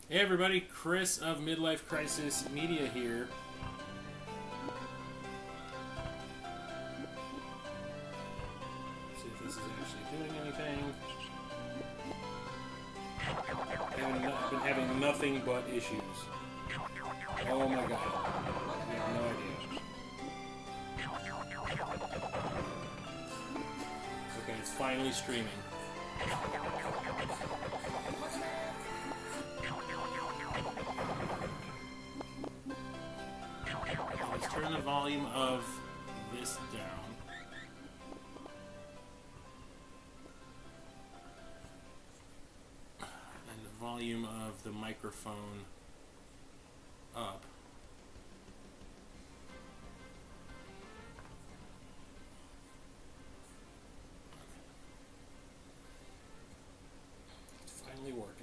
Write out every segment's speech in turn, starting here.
Hey everybody, Chris of Midlife Crisis Media here. See if this is actually doing anything. I've been having nothing but issues. Oh my god. I have no idea. Okay, it's finally streaming. Let's turn the volume of this down. And the volume of the microphone up. It's finally working.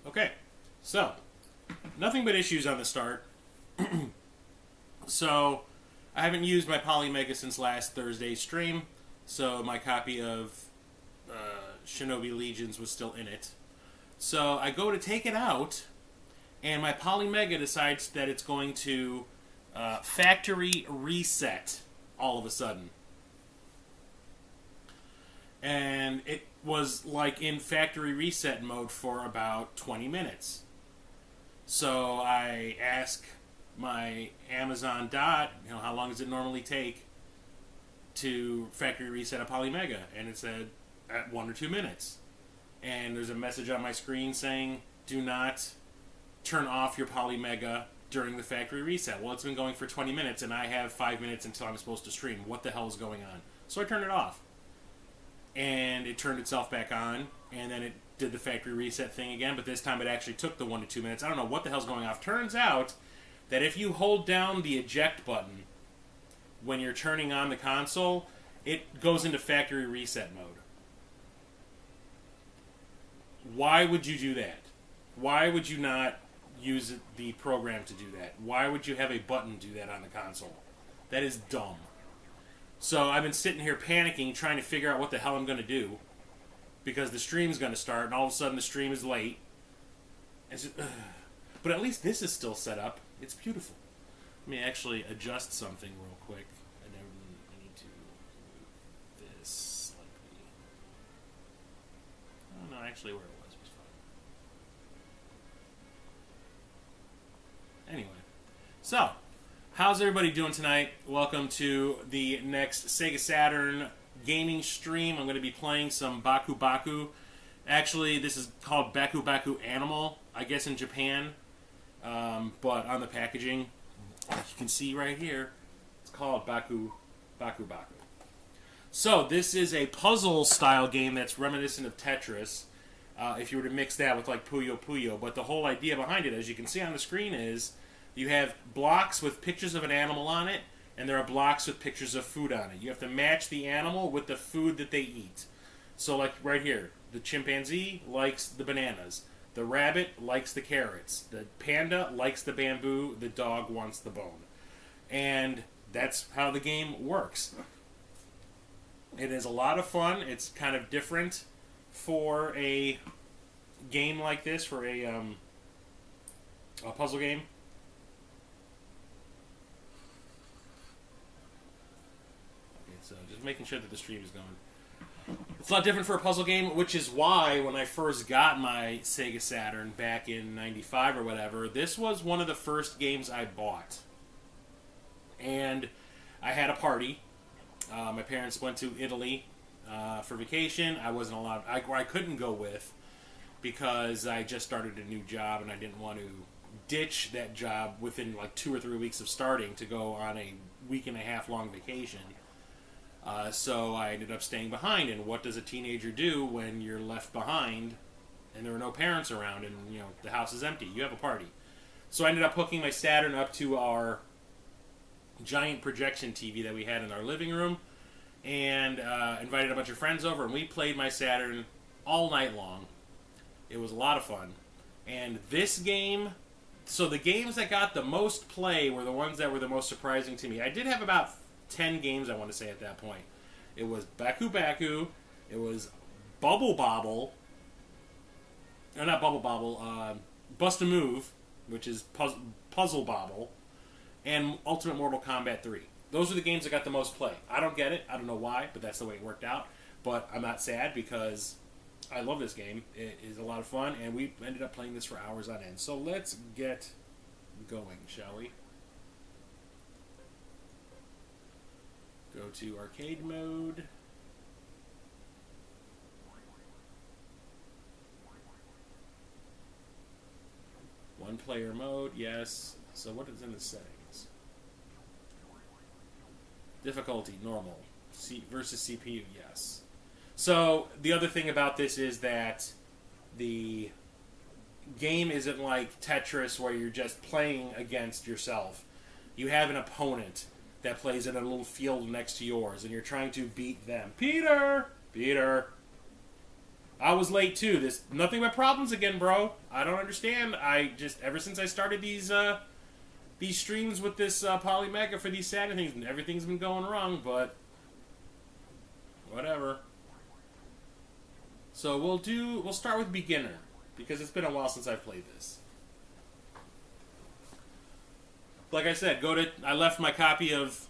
Okay, so, nothing but issues on the start. So, I haven't used my Polymega since last Thursday's stream, so my copy of Shinobi Legions was still in it. So, I go to take it out, and my Polymega decides that it's going to factory reset all of a sudden. And it was like in factory reset mode for about 20 minutes. So I ask my Amazon Dot, how long does it normally take to factory reset a Polymega? And it said at 1 or 2 minutes. And there's a message on my screen saying, do not turn off your Polymega during the factory reset. Well, it's been going for 20 minutes and I have 5 minutes until I'm supposed to stream. What the hell is going on? So I turned it off. And it turned itself back on, and then it did the factory reset thing again, but this time it actually took the 1 to 2 minutes. I don't know what the hell's going on. Turns out that if you hold down the eject button when you're turning on the console, it goes into factory reset mode. Why would you do that? Why would you not use the program to do that? Why would you have a button do that on the console? That is dumb. So I've been sitting here panicking, trying to figure out what the hell I'm going to do, because the stream's going to start, and all of a sudden the stream is late. But at least this is still set up. It's beautiful. Let me actually adjust something real quick. I need to move this slightly. Oh no, actually where it was fine. Anyway, so how's everybody doing tonight? Welcome to the next Sega Saturn Gaming Stream. I'm going to be playing some Baku Baku. Actually, this is called Baku Baku Animal, I guess in Japan. But on the packaging, like you can see right here, it's called Baku Baku. So this is a puzzle-style game that's reminiscent of Tetris, if you were to mix that with like Puyo Puyo. But the whole idea behind it, as you can see on the screen, is you have blocks with pictures of an animal on it, and there are blocks with pictures of food on it. You have to match the animal with the food that they eat. So like right here, the chimpanzee likes the bananas. The rabbit likes the carrots. The panda likes the bamboo. The dog wants the bone. And that's how the game works. It is a lot of fun. It's kind of different for a game like this, for a puzzle game. So just making sure that the stream is going. It's a lot different for a puzzle game, which is why when I first got my Sega Saturn back in 95 or whatever, this was one of the first games I bought. And I had a party. My parents went to Italy for vacation. I wasn't allowed. I couldn't go with because I just started a new job and I didn't want to ditch that job within like 2 or 3 weeks of starting to go on a week and a half long vacation. So I ended up staying behind. And what does a teenager do when you're left behind and there are no parents around and the house is empty? You have a party. So I ended up hooking my Saturn up to our giant projection TV that we had in our living room, and invited a bunch of friends over, and we played my Saturn all night long. It was a lot of fun. And this game, so the games that got the most play were the ones that were the most surprising to me. I did have about 10 games, I want to say, at that point. It was Baku Baku, it was Bubble Bobble, no, not Bubble Bobble, Bust a Move, which is Puzzle Bobble, and Ultimate Mortal Kombat 3. Those are the games that got the most play. I don't get it. I don't know why, but that's the way it worked out. But I'm not sad because I love this game. It is a lot of fun, and we ended up playing this for hours on end. So let's get going, shall we? Go to arcade mode. One player mode, yes. So what is in the settings? Difficulty, normal. Versus CPU, yes. So the other thing about this is that the game isn't like Tetris where you're just playing against yourself. You have an opponent that plays in a little field next to yours, and you're trying to beat them. Peter! I was late too. This nothing but problems again, bro. I don't understand. I just ever since I started these streams with this Polymega for these Saturn things, everything's been going wrong. But whatever. So we'll start with beginner because it's been a while since I've played this. Like I said, I left my copy of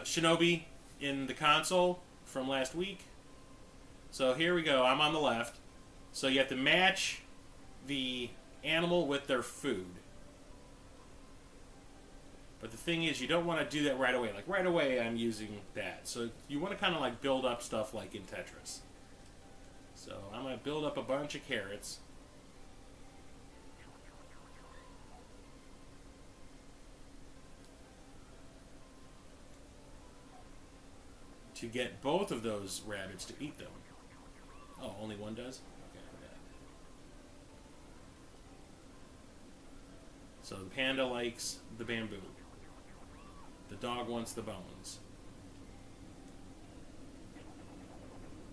Shinobi in the console from last week. So here we go. I'm on the left. So you have to match the animal with their food. But the thing is, you don't want to do that right away. Like right away, I'm using that. So you want to kind of like build up stuff like in Tetris. So I'm going to build up a bunch of carrots. To get both of those rabbits to eat them. Oh, only one does? Okay, I forgot. So the panda likes the bamboo. The dog wants the bones.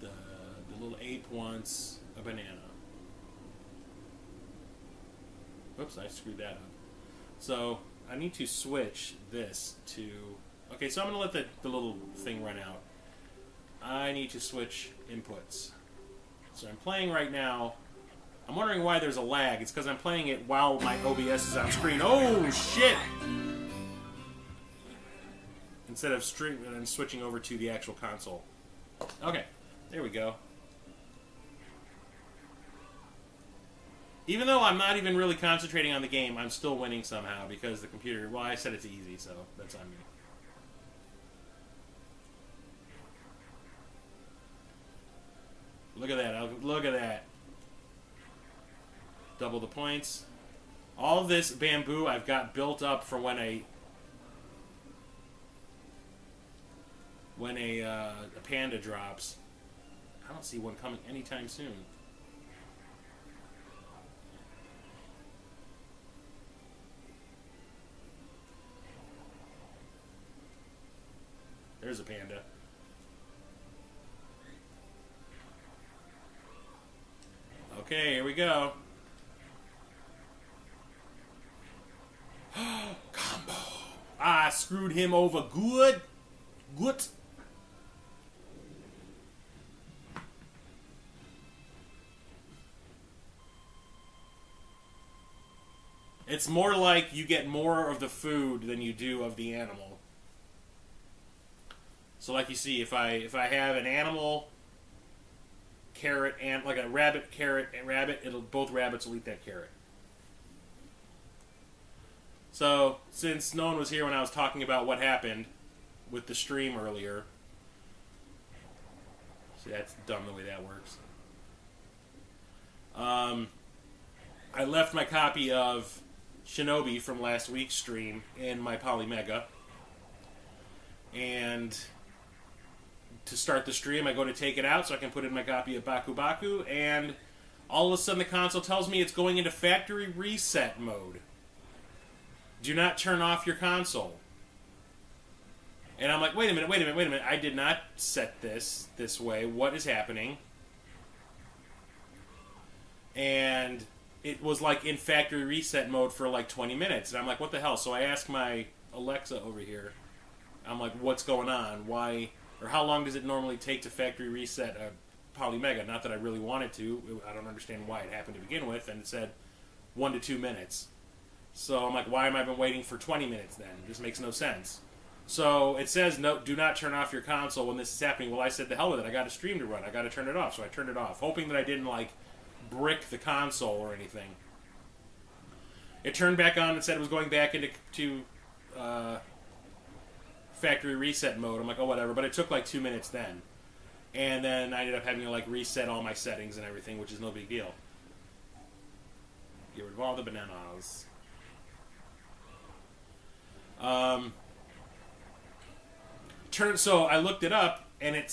The little ape wants a banana. Oops, I screwed that up. So I need to switch this to... Okay, so I'm going to let the little thing run out. I need to switch inputs. So I'm playing right now. I'm wondering why there's a lag. It's because I'm playing it while my OBS is on screen. Oh, shit! Instead of streaming and switching over to the actual console. Okay, there we go. Even though I'm not even really concentrating on the game, I'm still winning somehow because the computer... Well, I set it to easy, so that's on me. Look at that. Look at that. Double the points. All this bamboo I've got built up for when a panda drops. I don't see one coming anytime soon. There's a panda. Okay, here we go. Combo. I screwed him over good. Good. It's more like you get more of the food than you do of the animal. So like you see, if I have an animal, carrot, and like a rabbit, carrot, and rabbit, both rabbits will eat that carrot. So, since no one was here when I was talking about what happened with the stream earlier, see, that's dumb the way that works. I left my copy of Shinobi from last week's stream in my Polymega, and to start the stream, I go to take it out so I can put in my copy of Baku Baku, and all of a sudden the console tells me it's going into factory reset mode. Do not turn off your console. And I'm like, wait a minute. I did not set this way. What is happening? And it was like in factory reset mode for like 20 minutes. And I'm like, what the hell? So I asked my Alexa over here. I'm like, what's going on? Why, or how long does it normally take to factory reset a Polymega? Not that I really wanted to. I don't understand why it happened to begin with. And it said 1 to 2 minutes. So I'm like, why am I been waiting for 20 minutes then? This makes no sense. So it says, no, do not turn off your console when this is happening. Well, I said, the hell with it. I got a stream to run. I got to turn it off. So I turned it off, hoping that I didn't, like, brick the console or anything. It turned back on and said it was going back into factory reset mode. I'm like, oh, whatever. But it took, like, 2 minutes then. And then I ended up having to, like, reset all my settings and everything, which is no big deal. Get rid of all the bananas. So I looked it up, and it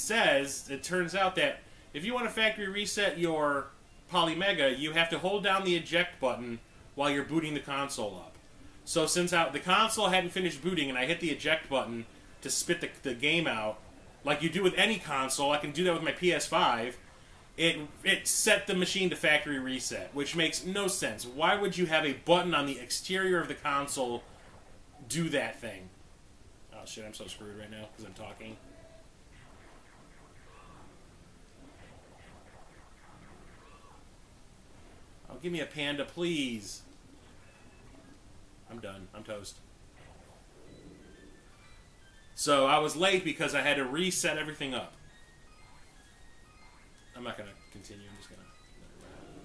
turns out that if you want to factory reset your Polymega, you have to hold down the eject button while you're booting the console up. So since the console hadn't finished booting, and I hit the eject button to spit the game out, like you do with any console, I can do that with my PS5, it set the machine to factory reset, which makes no sense. Why would you have a button on the exterior of the console do that thing? Oh shit, I'm so screwed right now because I'm talking. Oh, give me a panda, please. I'm done. I'm toast. So I was late because I had to reset everything up. I'm not going to continue. I'm just going to let it run.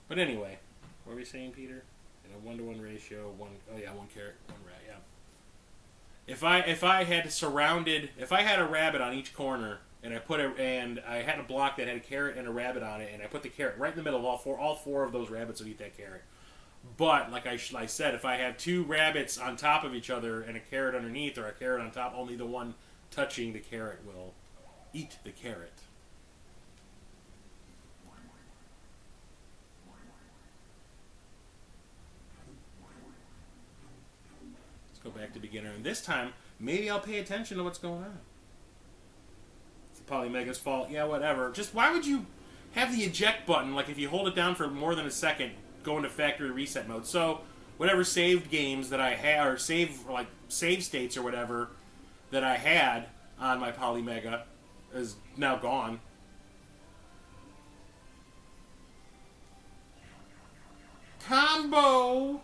But anyway, what were we saying, Peter? In a 1-to-1 ratio, one carrot, one rat, yeah. If I had a rabbit on each corner, and I had a block that had a carrot and a rabbit on it, and I put the carrot right in the middle of all four of those rabbits would eat that carrot. But like I said, if I have 2 rabbits on top of each other and a carrot underneath, or a carrot on top, only the one touching the carrot will eat the carrot. Let's go back to beginner, and this time maybe I'll pay attention to what's going on. It's the Polymega's fault. Yeah, whatever. Just why would you have the eject button? Like if you hold it down for more than a second, go into factory reset mode. So whatever saved games that I had, or save states or whatever that I had on my Polymega is now gone. Combo!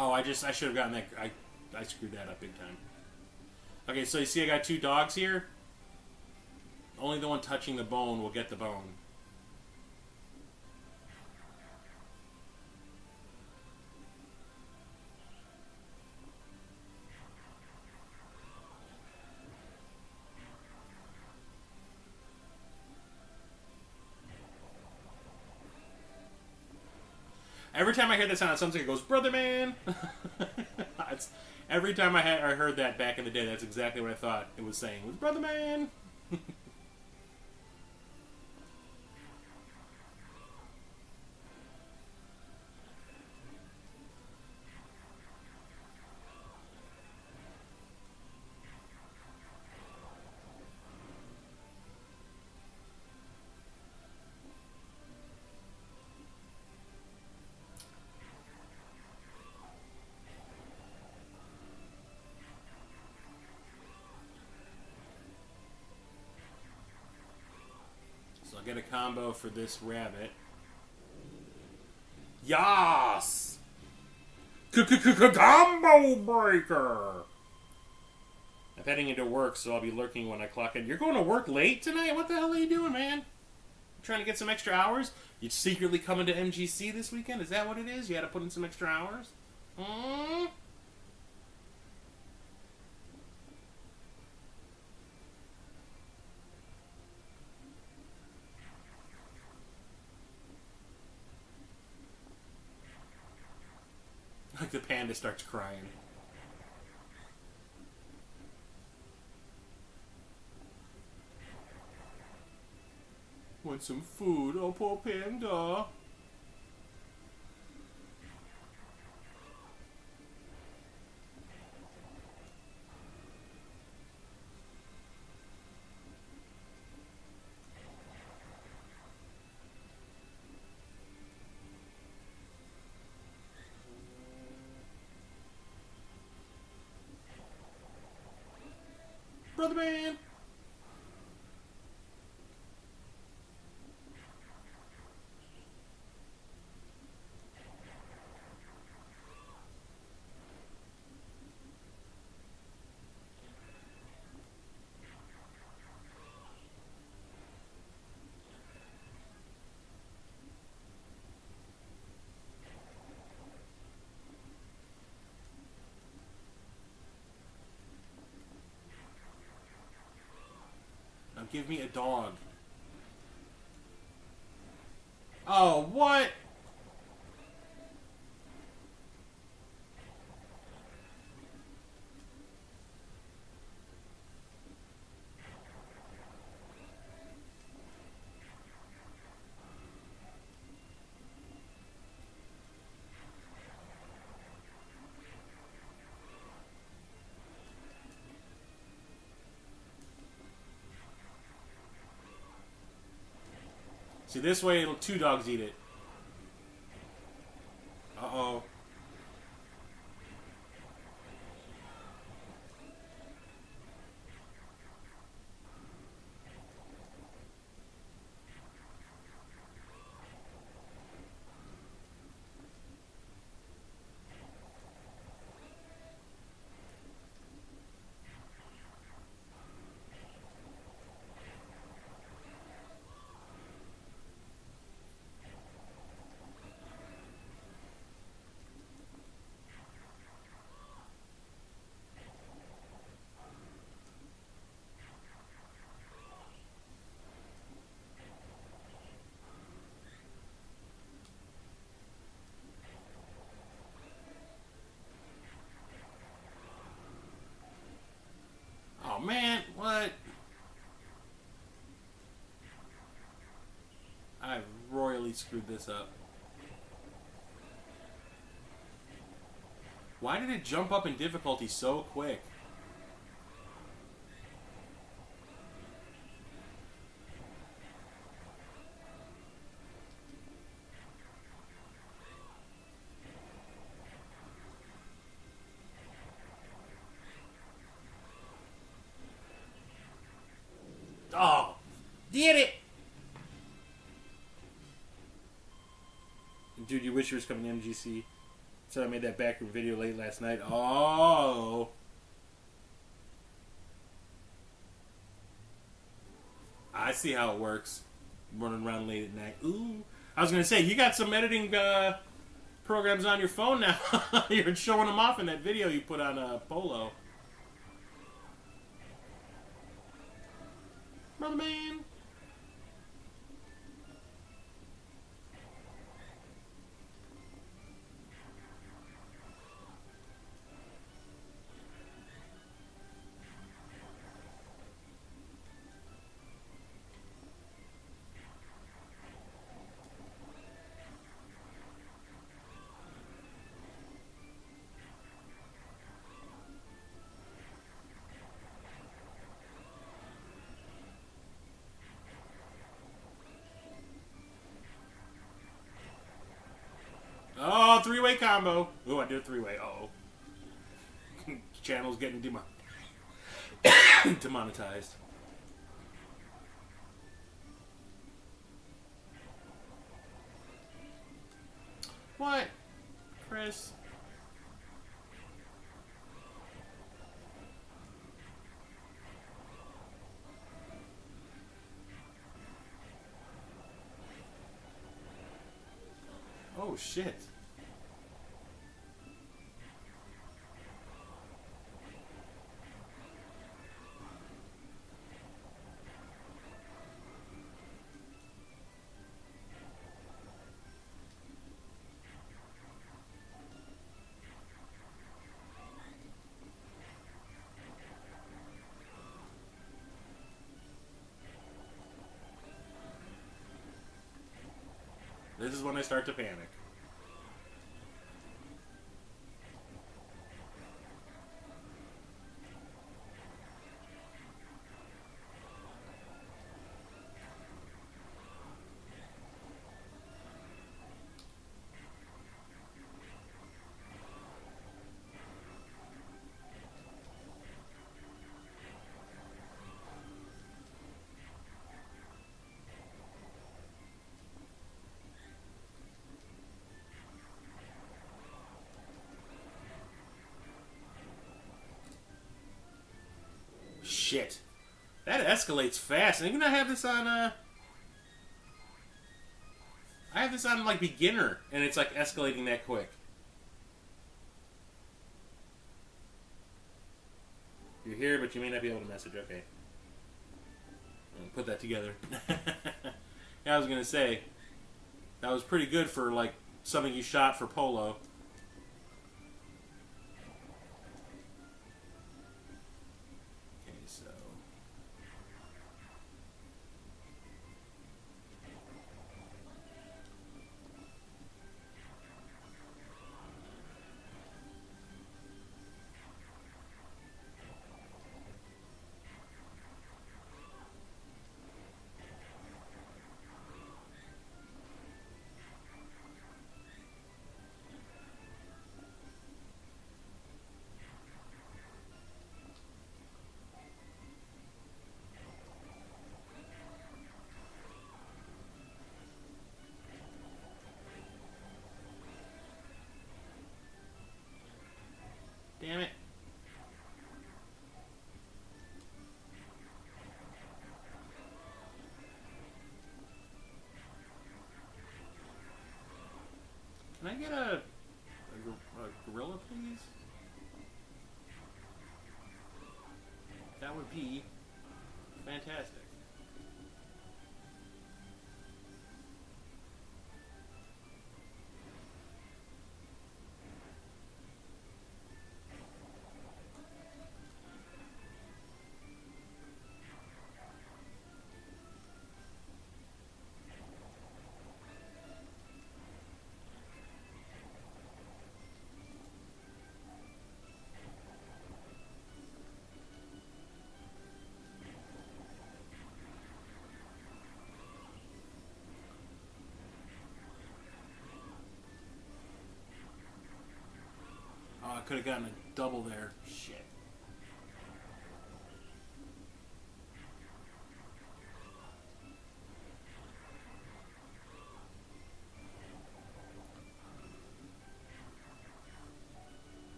Oh, I should have gotten that. I screwed that up big time. Okay, so you see I got 2 dogs here. Only the one touching the bone will get the bone. Every time I hear that sound, it sounds like it goes, "Brother man." Every time I heard that back in the day, that's exactly what I thought it was saying. It was "Brother man." I'll get a combo for this rabbit. Yas! Combo breaker! I'm heading into work, so I'll be lurking when I clock in. You're going to work late tonight? What the hell are you doing, man? Trying to get some extra hours? You secretly coming to MGC this weekend? Is that what it is? You had to put in some extra hours? Like the panda starts crying. Want some food? Oh, poor panda. Brother man. Now give me a dog. Oh, what? See, this way, two dogs eat it. Uh-oh. Oh, man, what? I royally screwed this up. Why did it jump up in difficulty so quick? Oh, did it! Dude, you wish you was coming to MGC. So I made that backroom video late last night. Oh! I see how it works. Running around late at night. Ooh. I was going to say, you got some editing programs on your phone now. You're showing them off in that video you put on Polo. Brother man. Oh, three-way combo. Oh, I did a three-way. Uh-oh. Channel's getting demonetized. What? Chris? shit. This is when I start to panic. Shit. That escalates fast. And even I have this on, I have this on, like, beginner, and it's, like, escalating that quick. You're here, but you may not be able to message. Okay. I'll put that together. Yeah, I was gonna say, that was pretty good for, like, something you shot for polo. Damn it. Can I get a gorilla, please? That would be fantastic. I could have gotten a double there. Shit.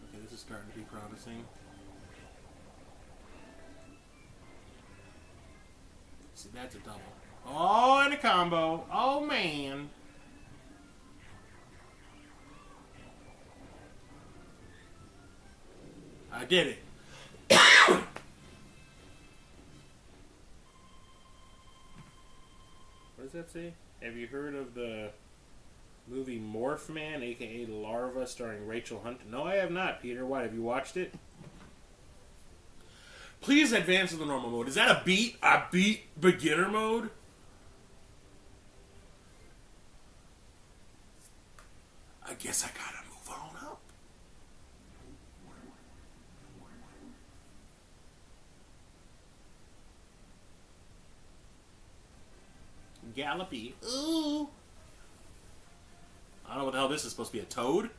Okay, this is starting to be promising. See, that's a double. Oh, and a combo. Oh, man. I did it. What does that say? Have you heard of the movie Morph Man, aka Larva, starring Rachel Hunt? No, I have not, Peter. Why? Have you watched it? Please advance to the normal mode. Is that a beat? A beat beginner mode? I guess I gotta move on up. Gallopy. Ooh. I don't know what the hell this is supposed to be. A toad?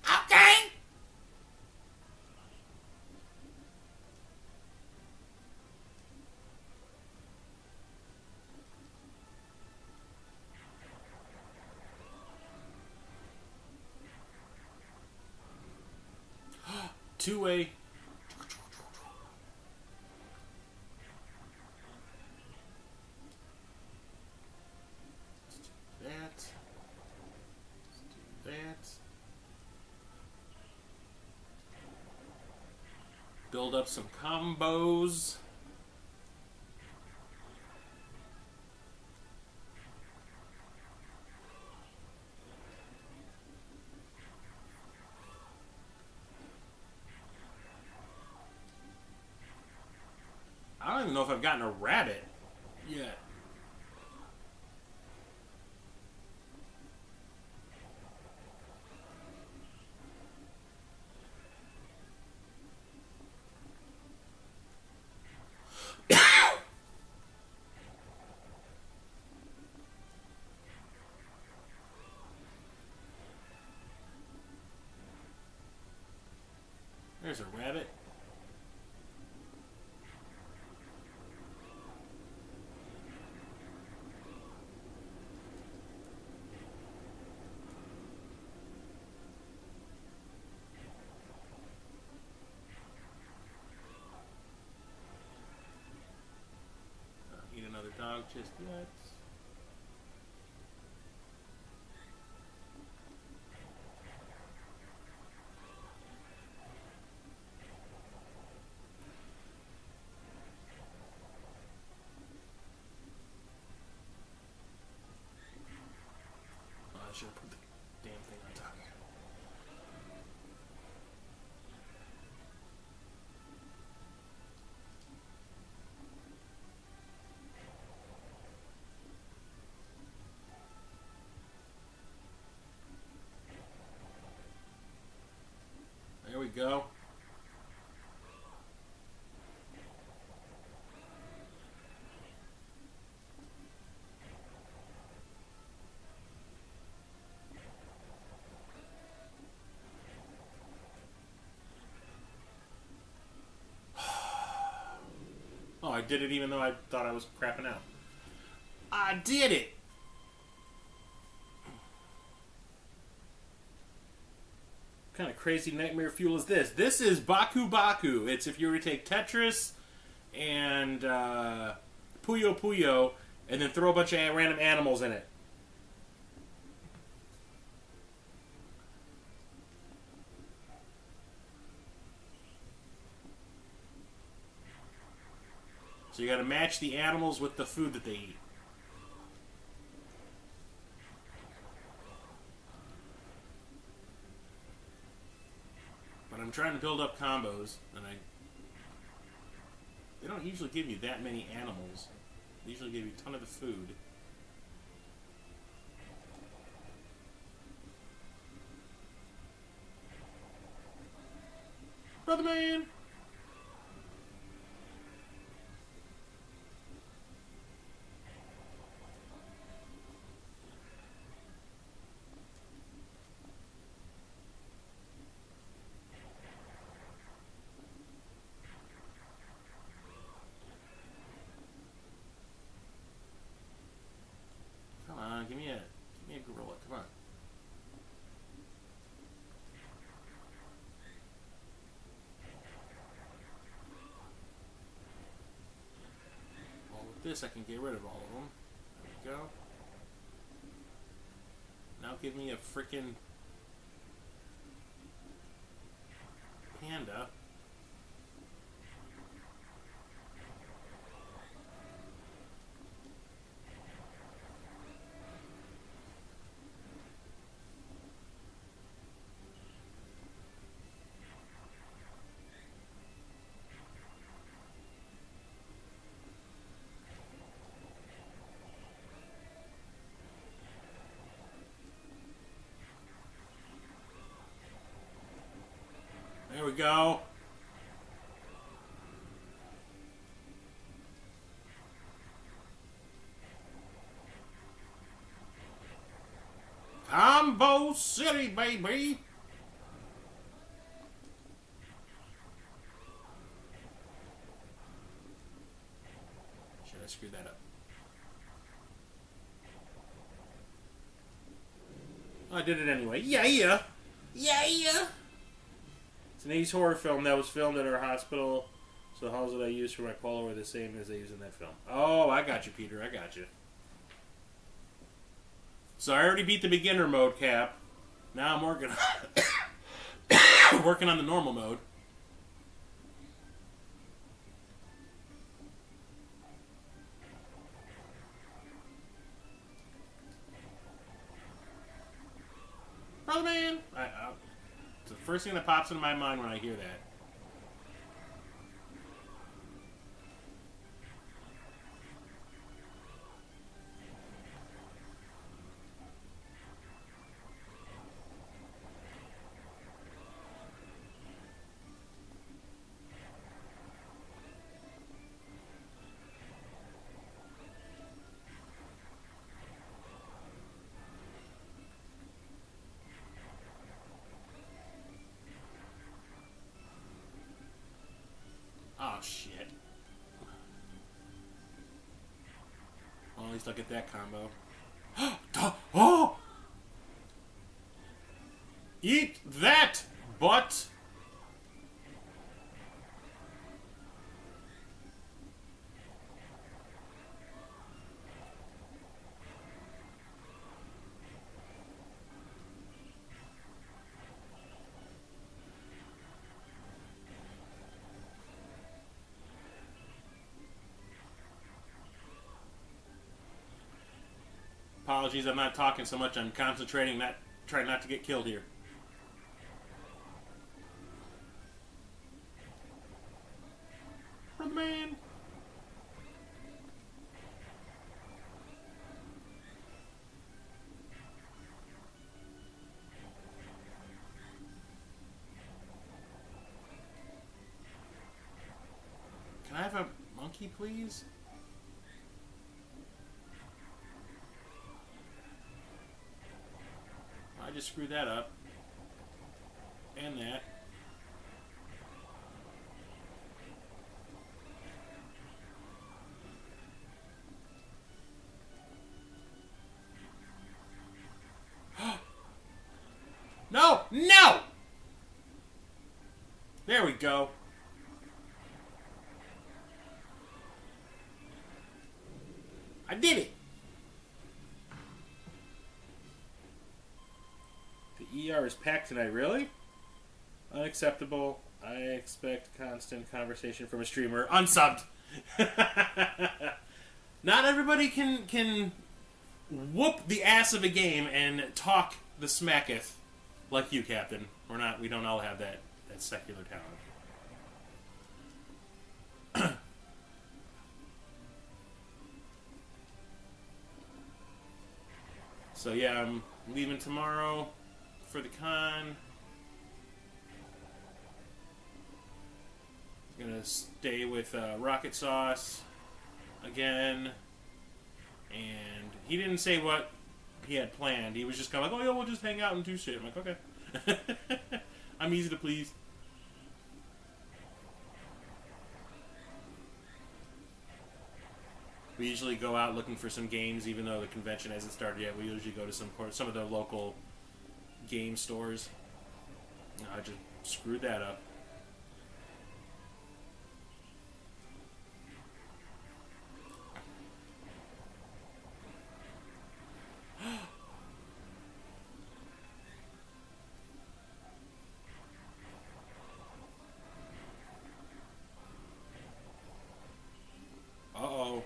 Okay. Two-way. That. build up some combos. I don't even know if I've gotten a rabbit yet. There's a rabbit. Eat another dog just yet. I should have put the damn thing on top here. There we go. Oh, I did it even though I thought I was crapping out. I did it! What kind of crazy nightmare fuel is this? This is Baku Baku. It's if you were to take Tetris and Puyo Puyo and then throw a bunch of random animals in it. So you got to match the animals with the food that they eat. But I'm trying to build up combos, and they don't usually give you that many animals. They usually give you a ton of the food. Brother man! Give me a gorilla. Come on. Well, with this, I can get rid of all of them. There we go. Now give me a freaking panda. There we go. Combo City, baby. Should I screw that up? I did it anyway. Yeah. It's an 80s horror film that was filmed at our hospital. So the halls that I use for my polo are the same as they use in that film. Oh, I got you, Peter. I got you. So I already beat the beginner mode cap. Now I'm working on working on the normal mode. first thing that pops into my mind when I hear that. Oh, shit. Well, at least I'll get that combo. Oh! Eat that, butt! Apologies, I'm not talking so much. I'm concentrating, trying not to get killed here. Brother man. Can I have a monkey, please? I just screwed that up. And that. No! No! There we go. I did it! The ER is packed tonight, really? Unacceptable. I expect constant conversation from a streamer. Unsubbed! Not everybody can whoop the ass of a game and talk the smacketh like you, Captain. We don't all have that secular talent. So yeah, I'm leaving tomorrow for the con. Gonna stay with Rocket Sauce again. And he didn't say what he had planned. He was just kind of like, oh yeah, we'll just hang out and do shit. I'm like, okay. I'm easy to please. We usually go out looking for some games, even though the convention hasn't started yet. We usually go to some of the local game stores. I just screwed that up. Uh-oh.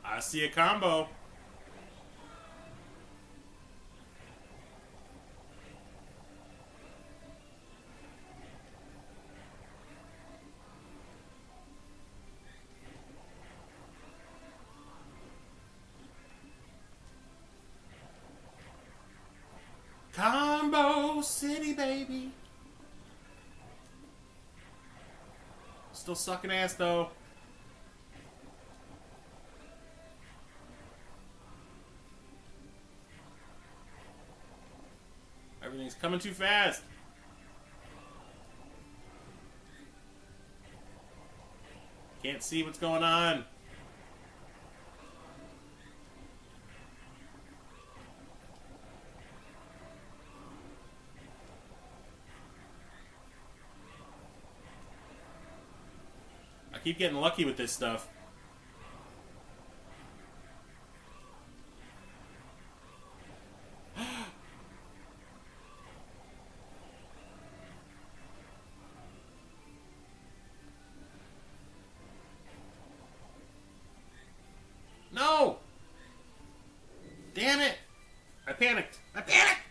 I see a combo. Combo City, baby. Still sucking ass, though. Everything's coming too fast. Can't see what's going on. I keep getting lucky with this stuff. No! Damn it! I panicked. I panicked!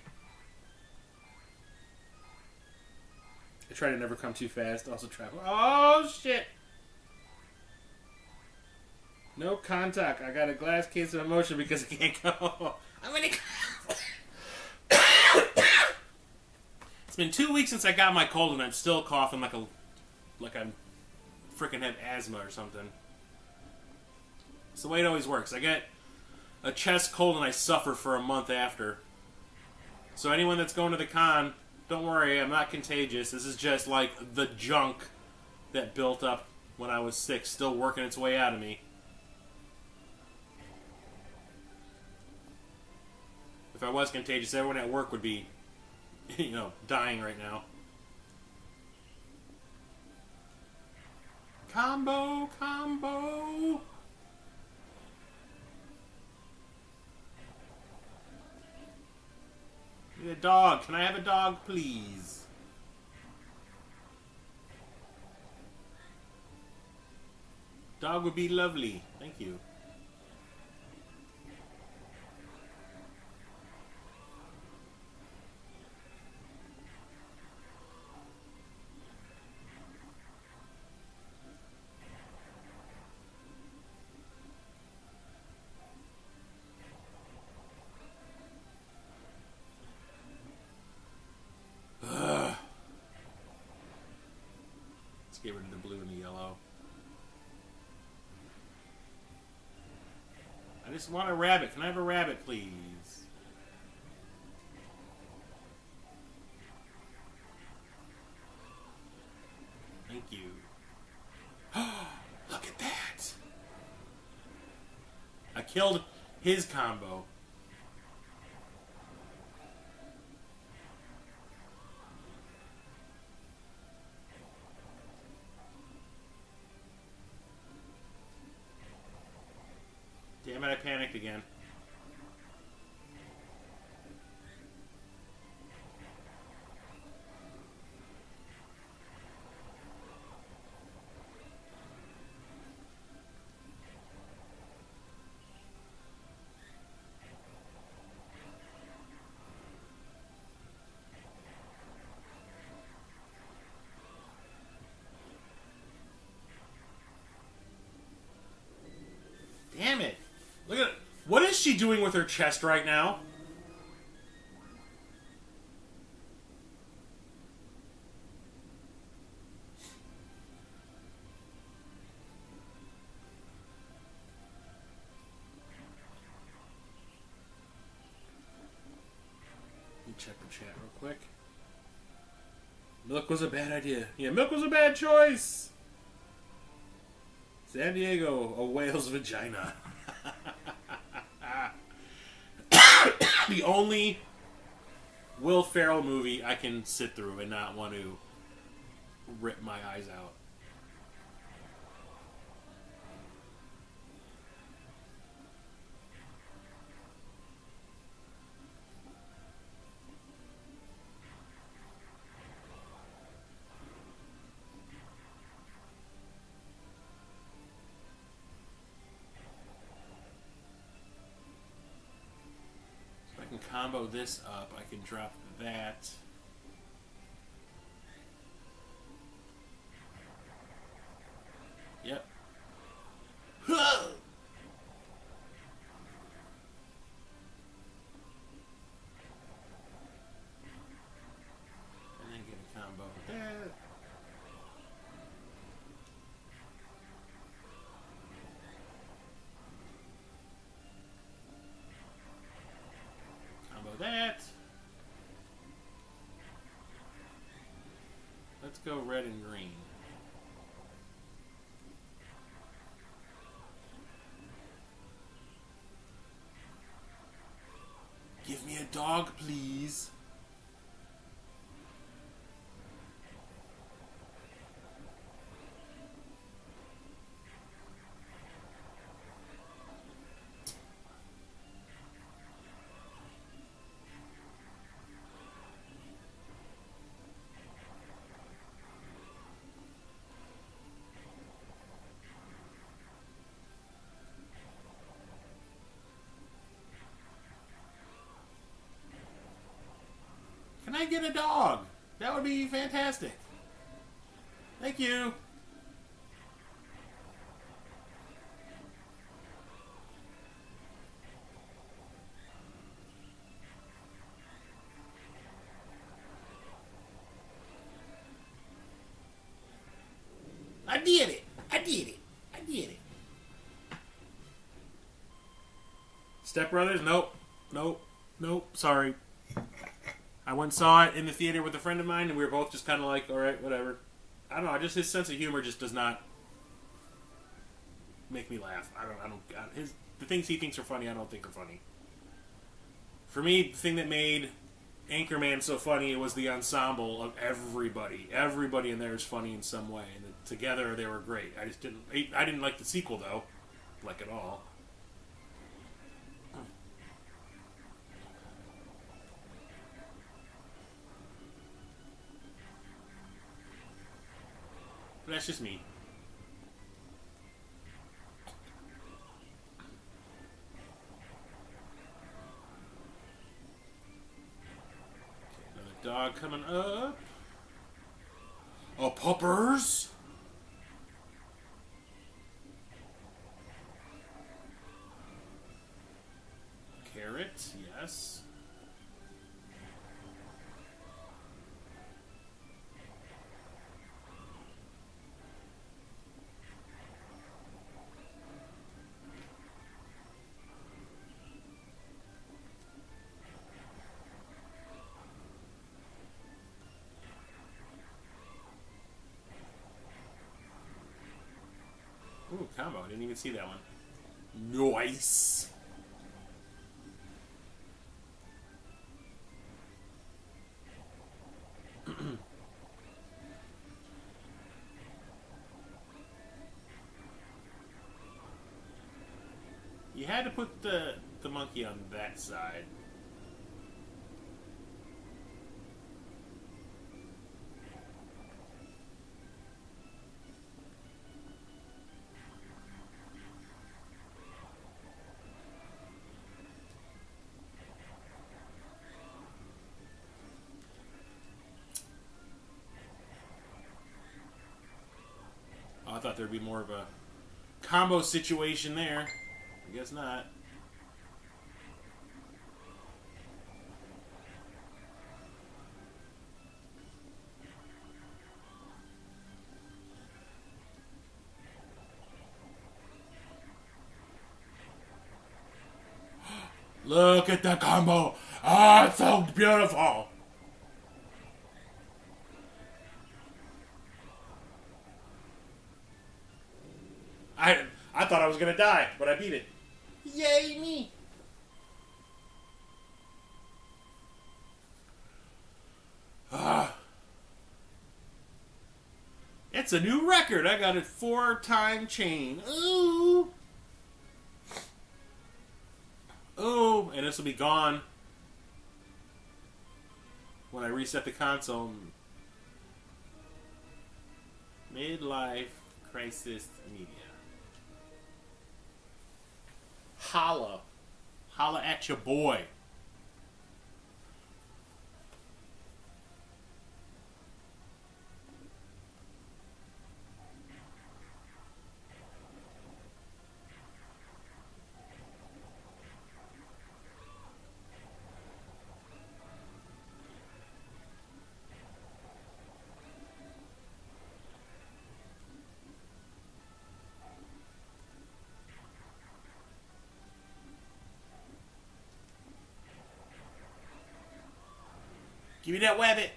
try to never come too fast. Also travel. Oh, shit! No contact. I got a glass case of emotion because I can't go. I'm gonna It's been 2 weeks since I got my cold and I'm still coughing like I'm freaking have asthma or something. It's the way it always works. I get a chest cold and I suffer for a month after. So anyone that's going to the con, don't worry, I'm not contagious. This is just like the junk that built up when I was sick, still working its way out of me. If I was contagious, everyone at work would be, dying right now. Combo! Need a dog. Can I have a dog, please? Dog would be lovely. Thank you. Get rid of the blue and the yellow. I just want a rabbit. Can I have a rabbit, please? Thank you. Look at that! I killed his combo. Damn it, I panicked again. Damn it. Look at it. What is she doing with her chest right now? Let me check the chat real quick. Milk was a bad idea. Yeah, milk was a bad choice. San Diego, a whale's vagina. The only Will Ferrell movie I can sit through and not want to rip my eyes out. Combo this up, I can drop that. Yep. And then get a combo with that. That. Let's go red and green. Give me a dog, please. Can I get a dog? That would be fantastic. Thank you. I did it. I did it. I did it. Step Brothers? Nope. Nope. Nope. Sorry. I went and saw it in the theater with a friend of mine, and we were both just kind of like, all right, whatever. I don't know. Just his sense of humor just does not make me laugh. The things he thinks are funny, I don't think are funny. For me, the thing that made Anchorman so funny was the ensemble of everybody. Everybody in there is funny in some way, and together they were great. I didn't like the sequel though, like at all. But that's just me. Dog coming up. Oh, puppers. Carrot, yes. Ooh, combo. I didn't even see that one. Nice. You had to put the monkey on that side. I thought there'd be more of a combo situation there. I guess not. Look at the combo. Ah, it's so beautiful. I thought I was gonna die, but I beat it. Yay me! It's a new record. I got a 4-time chain. Ooh. Ooh, and this will be gone when I reset the console. Midlife Crisis Media. Holla. Holla at your boy. Give me that wabbit.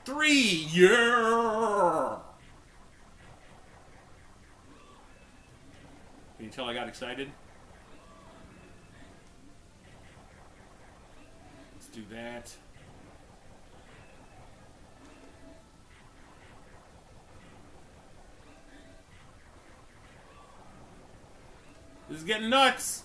Three, yeah. Can you tell I got excited? Let's do that. This is getting nuts.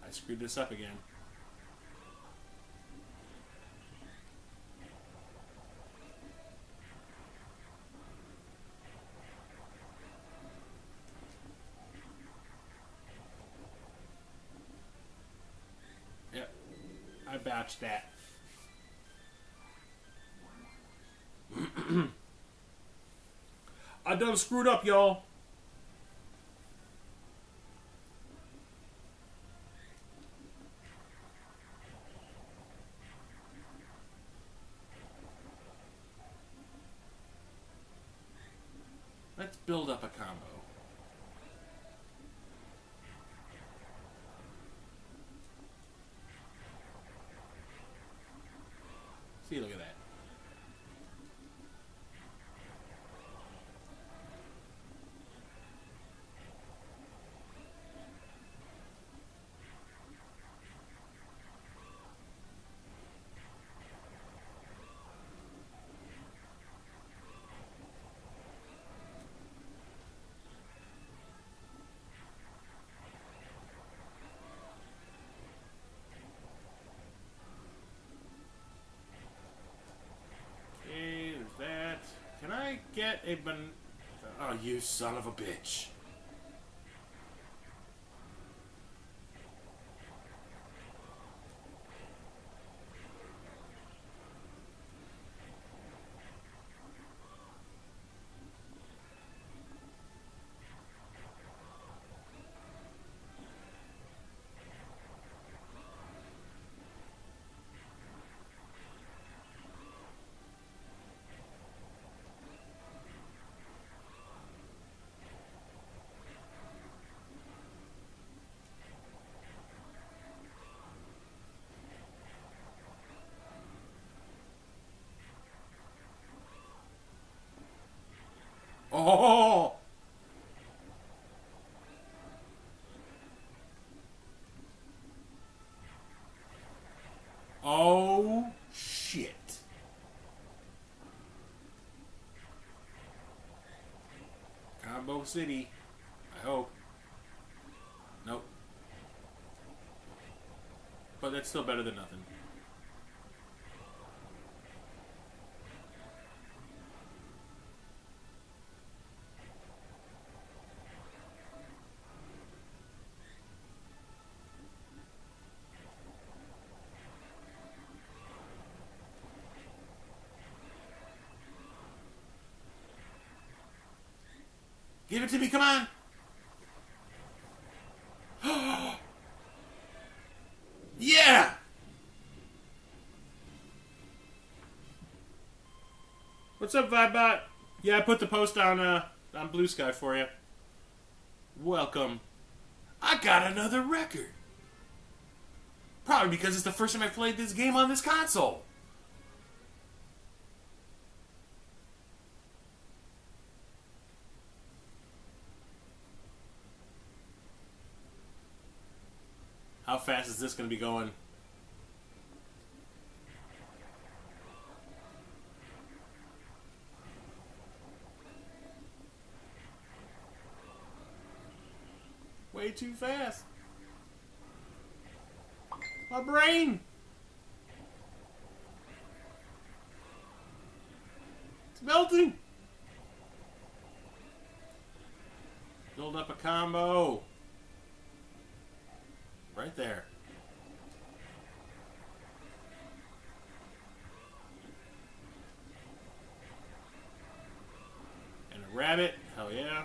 I screwed this up again. Yep, I botched that. I done screwed up, y'all. Let's build up a combo. See, look at that. Can I get a Oh, you son of a bitch. Oh! Oh, shit. Combo City. I hope. Nope. But that's still better than nothing. Give it to me, come on! Yeah! What's up, Vibebot? Yeah, I put the post on Blue Sky for you. Welcome. I got another record. Probably because it's the first time I played this game on this console. How fast is this going to be going? Way too fast. My brain! It's melting! Build up a combo. Right there. And a rabbit. Hell yeah.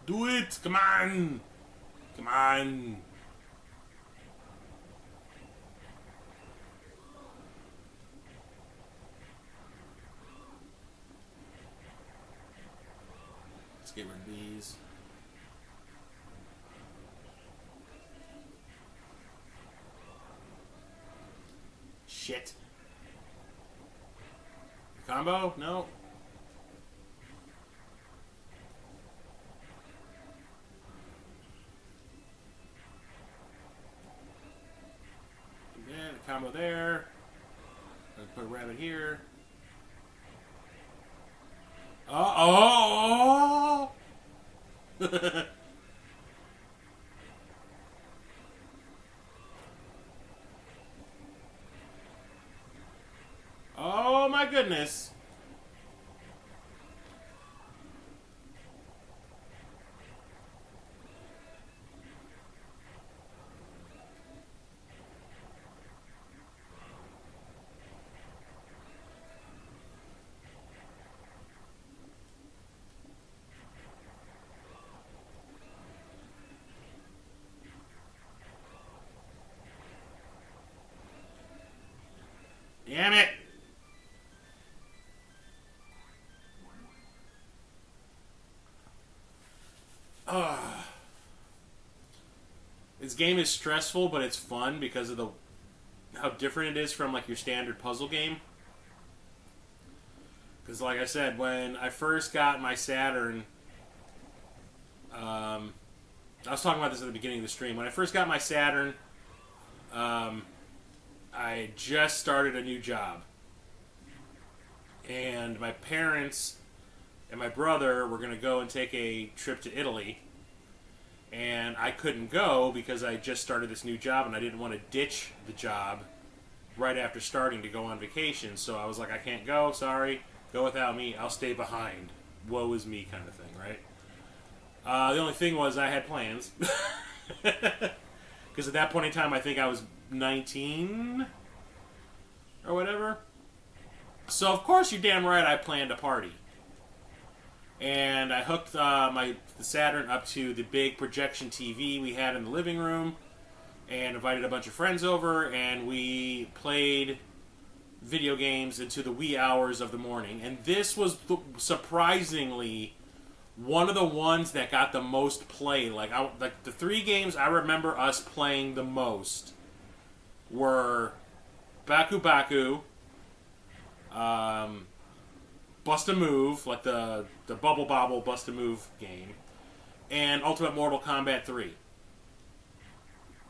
Do it! Come on! Come on! Let's get rid of these. Shit. Combo? No. Yeah, the combo there. Let's put a rabbit here. Oh! Oh my goodness. Damn it. This game is stressful, but it's fun because of how different it is from like your standard puzzle game. Because, like I said, when I first got my Saturn, I was talking about this at the beginning of the stream. When I first got my Saturn, I just started a new job, and my parents and my brother were going to go and take a trip to Italy. And I couldn't go because I just started this new job and I didn't want to ditch the job right after starting to go on vacation. So I was like, I can't go, sorry. Go without me, I'll stay behind. Woe is me kind of thing, right? The only thing was I had plans. Because at that point in time, I think I was 19 or whatever. So, of course, you're damn right I planned a party. And I hooked the Saturn up to the big projection TV we had in the living room and invited a bunch of friends over, and we played video games into the wee hours of the morning. And this was surprisingly one of the ones that got the most play. Like the three games I remember us playing the most were Baku Baku, Bust a Move, like the Bubble Bobble Bust a Move game, and Ultimate Mortal Kombat 3.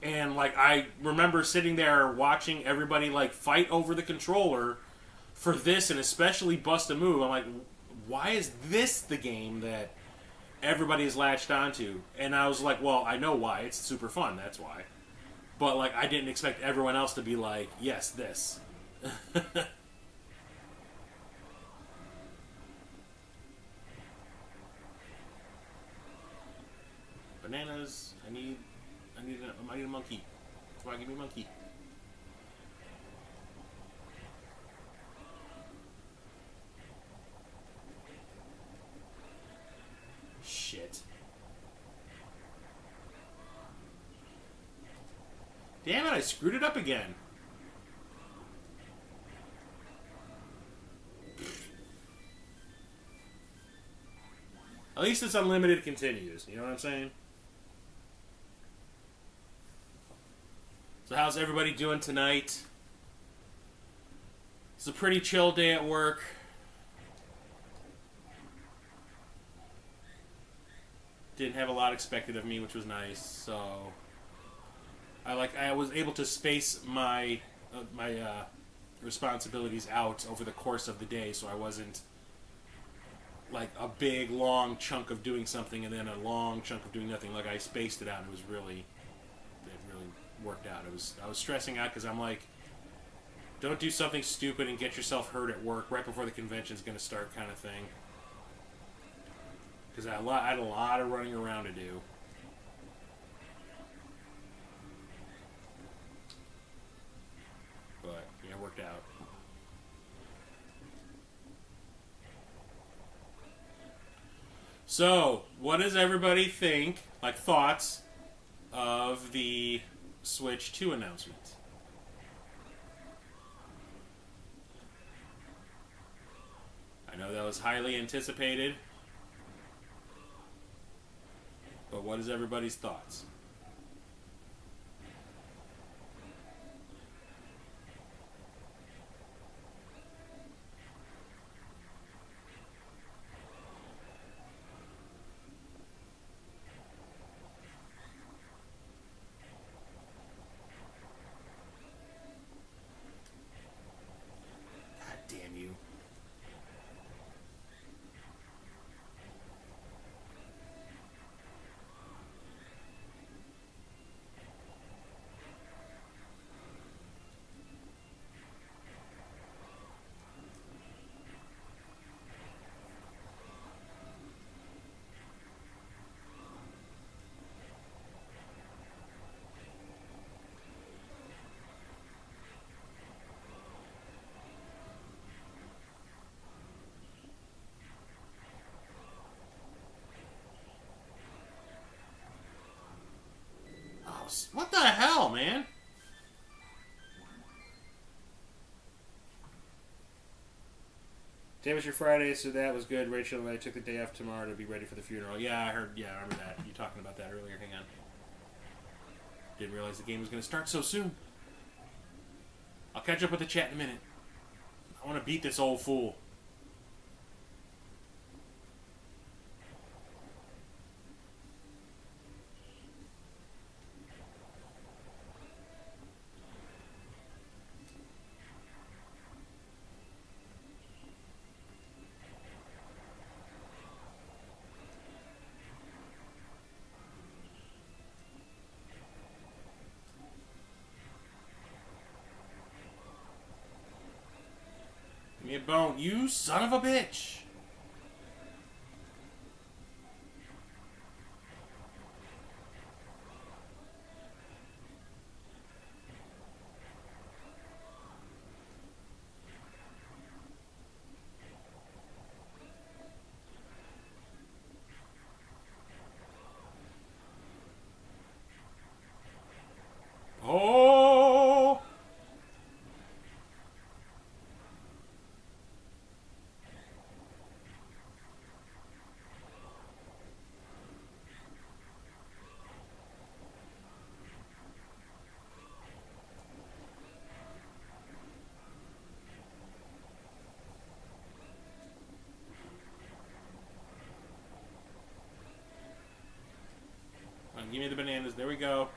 And like I remember sitting there watching everybody like fight over the controller for this, and especially Bust a Move. I'm like, why is this the game that everybody is latched onto? And I was like, well, I know why. It's super fun, that's why. But like I didn't expect everyone else to be like, yes, this. Bananas. I need a monkey. Come on, give me a monkey. Shit. Damn it! I screwed it up again. At least it's unlimited continues. You know what I'm saying? So how's everybody doing tonight? It's a pretty chill day at work. Didn't have a lot expected of me, which was nice. So I was able to space my responsibilities out over the course of the day, so I wasn't like a big long chunk of doing something and then a long chunk of doing nothing. Like I spaced it out. It really worked out. I was stressing out because I'm like, don't do something stupid and get yourself hurt at work right before the convention's going to start, kind of thing. Because I had a lot of running around to do. But yeah, it worked out. So, what does everybody think, like thoughts, of the Switch 2 announcement? I know that was highly anticipated, but what is everybody's thoughts? God damn you. What the hell, man? Today was your Friday, so that was good. Rachel and I took the day off tomorrow to be ready for the funeral. Yeah, I heard. Yeah, I remember that. You talking about that earlier. Hang on. Didn't realize the game was going to start so soon. I'll catch up with the chat in a minute. I want to beat this old fool. Give me a bone, you son of a bitch! Oh! Give me the bananas. There we go.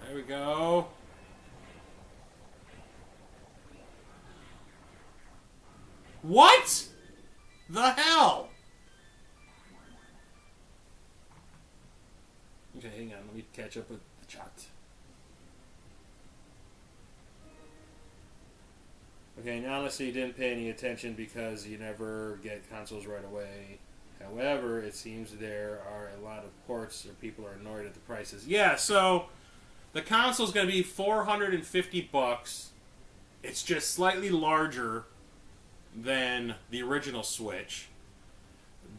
There we go. What the hell? Okay, hang on. Let me catch up with the chat. Okay, now let's say you didn't pay any attention because you never get consoles right away. However, it seems there are a lot of ports or people are annoyed at the prices. Yeah, so the console's going to be $450. It's just slightly larger than the original Switch.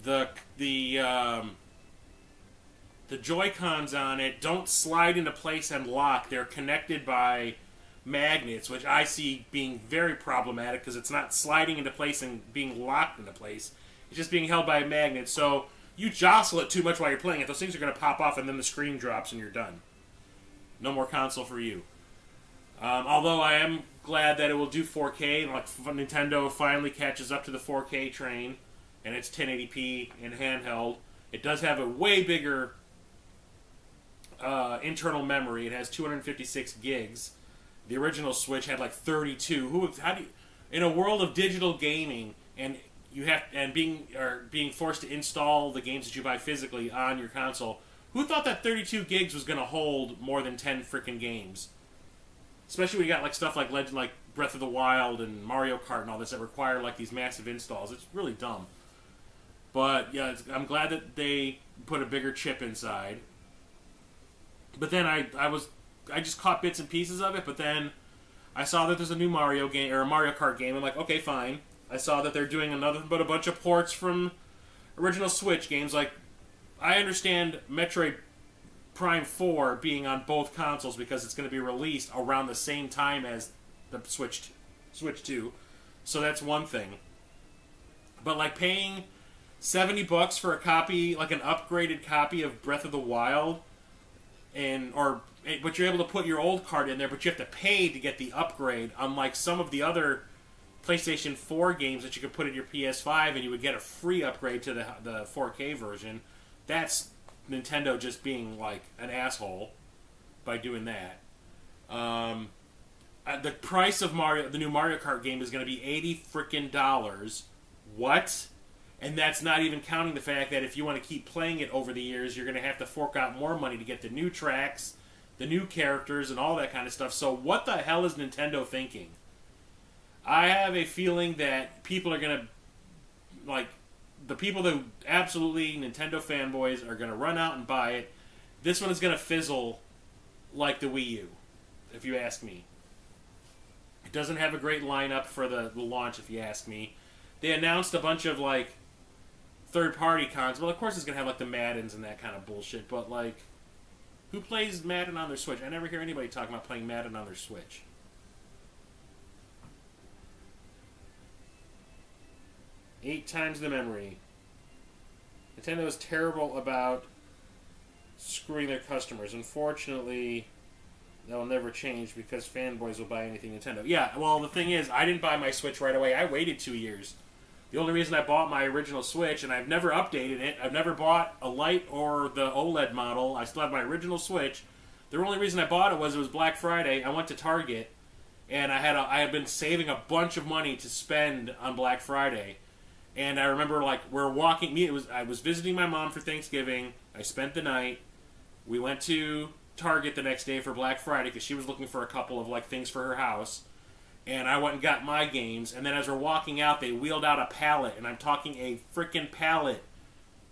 The Joy-Cons on it don't slide into place and lock. They're connected by magnets, which I see being very problematic because it's not sliding into place and being locked into place. It's just being held by a magnet. So you jostle it too much while you're playing it, those things are going to pop off and then the screen drops and you're done. No more console for you. Although I am glad that it will do 4K, like Nintendo finally catches up to the 4K train, and it's 1080p in handheld. It does have a way bigger internal memory. It has 256 gigs. The original Switch had like 32. In a world of digital gaming and being forced to install the games that you buy physically on your console, Who thought that 32 gigs was going to hold more than 10 freaking games? Especially when you got like stuff like Legend, like Breath of the Wild and Mario Kart and all this that require like these massive installs. It's really dumb. But yeah, I'm glad that they put a bigger chip inside. But then I just caught bits and pieces of it. But then I saw that there's a new Mario game or a Mario Kart game. I'm like, okay, fine. I saw that they're doing another, but a bunch of ports from original Switch games. Like, I understand Metroid Prime 4 being on both consoles because it's going to be released around the same time as the Switch 2. So that's one thing. But like paying $70 for a copy, like an upgraded copy of Breath of the Wild, but you're able to put your old card in there, but you have to pay to get the upgrade, unlike some of the other PlayStation 4 games that you could put in your PS5 and you would get a free upgrade to the 4K version. That's Nintendo just being like an asshole by doing that. The price of the new Mario Kart game is going to be $80 What? And that's not even counting the fact that if you want to keep playing it over the years, you're going to have to fork out more money to get the new tracks, the new characters, and all that kind of stuff. So what the hell is Nintendo thinking? I have a feeling that people are going to, like, the people that absolutely Nintendo fanboys are going to run out and buy it. This one is going to fizzle like the Wii U, if you ask me. It doesn't have a great lineup for the launch, if you ask me. They announced a bunch of, like, third-party cons. Well, of course it's going to have, like, the Maddens and that kind of bullshit, but, like, who plays Madden on their Switch? I never hear anybody talking about playing Madden on their Switch. Eight times the memory. Nintendo is terrible about screwing their customers. Unfortunately, that will never change because fanboys will buy anything Nintendo. Yeah, well, the thing is, I didn't buy my Switch right away. I waited 2 years. The only reason I bought my original Switch, and I've never updated it, I've never bought a Lite or the OLED model. I still have my original Switch. The only reason I bought it was Black Friday. I went to Target, and I had been saving a bunch of money to spend on Black Friday. And I remember, like, I was visiting my mom for Thanksgiving. I spent the night. We went to Target the next day for Black Friday because she was looking for a couple of, like, things for her house. And I went and got my games. And then as we're walking out, they wheeled out a pallet. And I'm talking a freaking pallet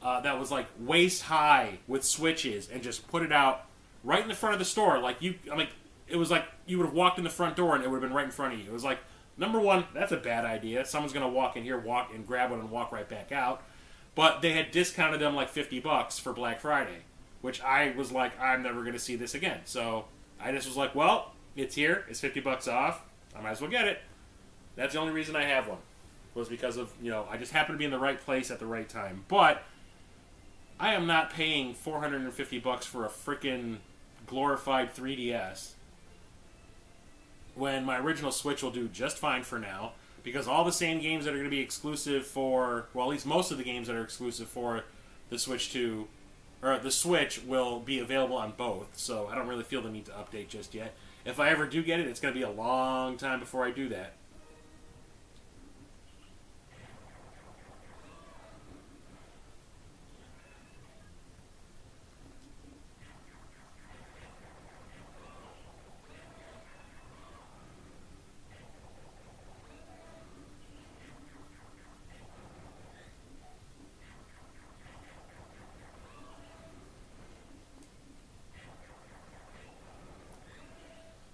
that was, like, waist high with Switches. And just put it out right in the front of the store. It was like you would have walked in the front door and it would have been right in front of you. It was like, number one, that's a bad idea. Someone's going to walk in here, walk and grab one and walk right back out. But they had discounted them like $50 for Black Friday, which I was like, I'm never going to see this again. So I just was like, well, it's here. It's $50 off. I might as well get it. That's the only reason I have one, was because of, I just happened to be in the right place at the right time. But I am not paying $450 for a freaking glorified 3DS. When my original Switch will do just fine for now, because all the same games that are going to be exclusive for, well, at least most of the games that are exclusive for the Switch 2, or the Switch, will be available on both, so I don't really feel the need to update just yet. If I ever do get it, it's going to be a long time before I do that.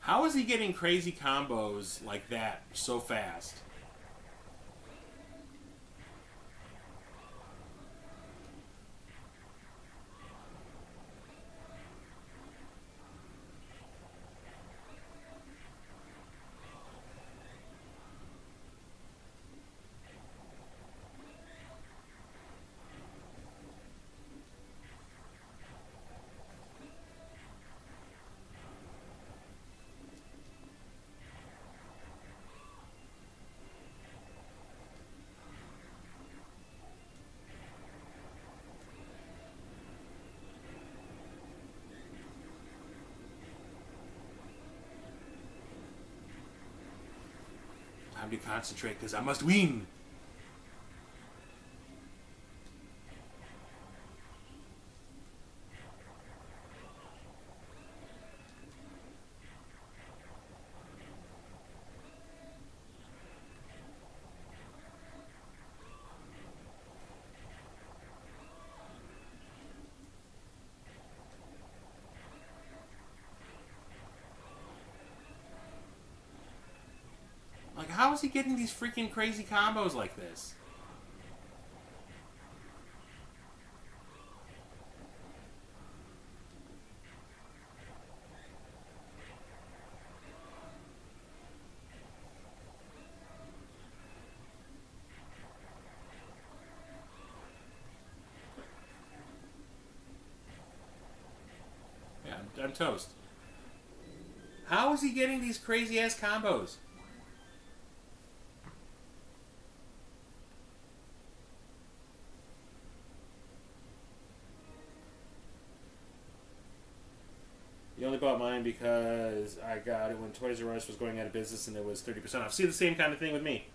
How is he getting crazy combos like that so fast? Time to concentrate, because I must win. How is he getting these freaking crazy combos like this? Yeah, I'm toast. How is he getting these crazy ass combos? You only bought mine because I got it when Toys R Us was going out of business and it was 30% off. See, the same kind of thing with me.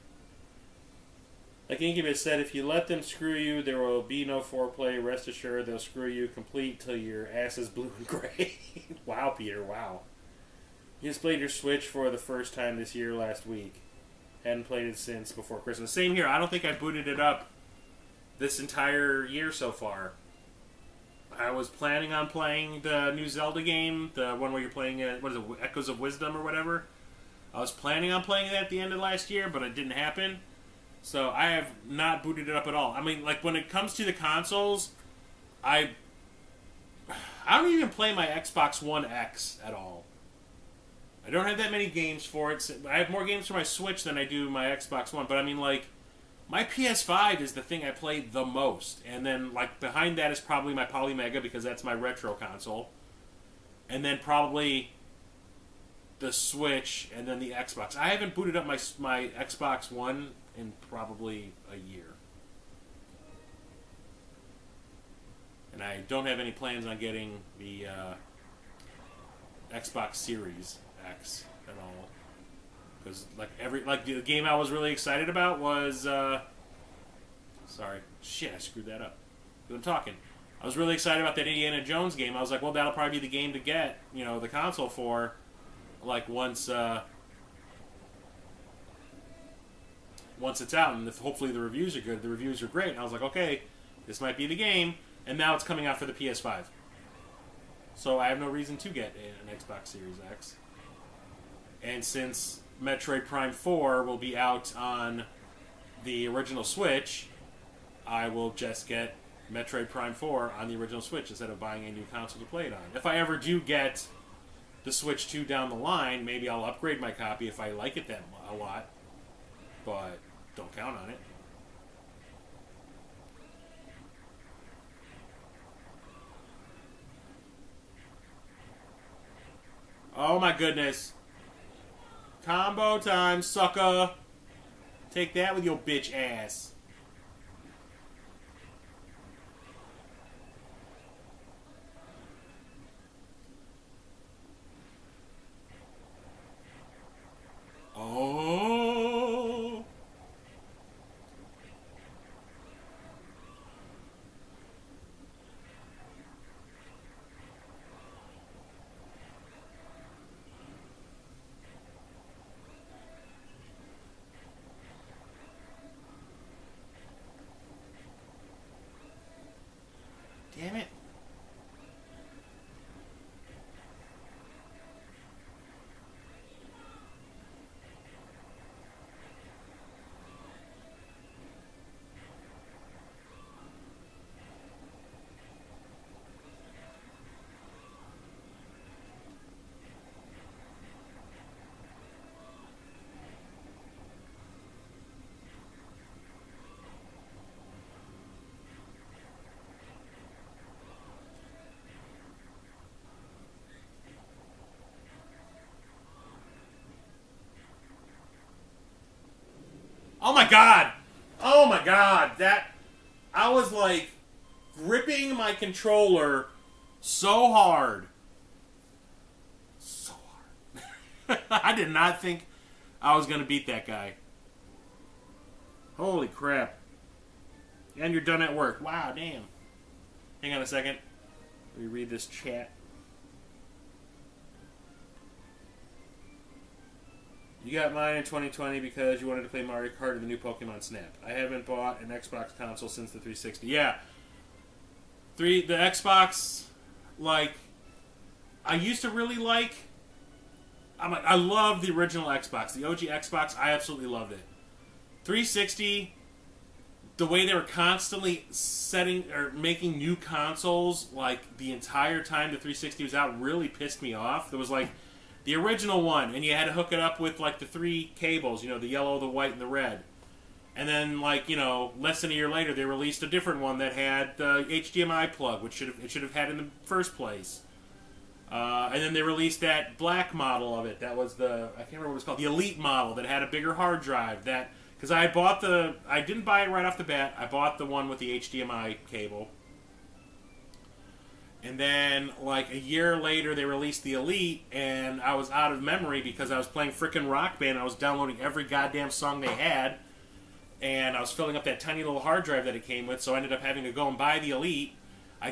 Like Incubus said, if you let them screw you, there will be no foreplay. Rest assured, they'll screw you complete till your ass is blue and gray. Wow, Peter, wow. You just played your Switch for the first time this year last week. Hadn't played it since before Christmas. Same here. I don't think I booted it up this entire year so far. I was planning on playing the new Zelda game, the one where you're playing, what is it, Echoes of Wisdom or whatever. I was planning on playing that at the end of last year, but it didn't happen. So I have not booted it up at all. I mean, like, when it comes to the consoles, I don't even play my Xbox One X at all. I don't have that many games for it. I have more games for my Switch than I do my Xbox One. But I mean, like, my PS5 is the thing I play the most. And then, like, behind that is probably my Polymega because that's my retro console. And then probably the Switch and then the Xbox. I haven't booted up my Xbox One in probably a year. And I don't have any plans on getting the Xbox Series X at all. Because the game I was really excited about was sorry, shit, I screwed that up. I'm talking. I was really excited about that Indiana Jones game. I was like, well, that'll probably be the game to get, the console for, like, once it's out, and if hopefully the reviews are good. The reviews are great, and I was like, okay, this might be the game. And now it's coming out for the PS5, so I have no reason to get an Xbox Series X. And since Metroid Prime 4 will be out on the original Switch, I will just get Metroid Prime 4 on the original Switch instead of buying a new console to play it on. If I ever do get the Switch 2 down the line, maybe I'll upgrade my copy if I like it a lot, but don't count on it. Oh my goodness. Combo time, sucker. Take that with your bitch ass. Oh. Damn it. Oh my god! Oh my god! I was like gripping my controller so hard. So hard. I did not think I was going to beat that guy. Holy crap. And you're done at work. Wow, damn. Hang on a second. Let me read this chat. You got mine in 2020 because you wanted to play Mario Kart or the new Pokemon Snap. I haven't bought an Xbox console since the 360. Yeah. The Xbox, like, I used to really like I love the original Xbox, the OG Xbox. I absolutely loved it. 360, the way they were constantly setting or making new consoles like the entire time the 360 was out really pissed me off. There was like the original one, and you had to hook it up with like the 3 cables, you know, the yellow, the white, and the red. And then, like, you know, less than a year later, they released a different one that had the HDMI plug, which it should have had in the first place. And then they released that black model of it. That was I can't remember what it was called, the Elite model that had a bigger hard drive. Because I didn't buy it right off the bat. I bought the one with the HDMI cable. And then, like, a year later, they released the Elite, and I was out of memory because I was playing frickin' Rock Band. I was downloading every goddamn song they had. And I was filling up that tiny little hard drive that it came with, so I ended up having to go and buy the Elite. I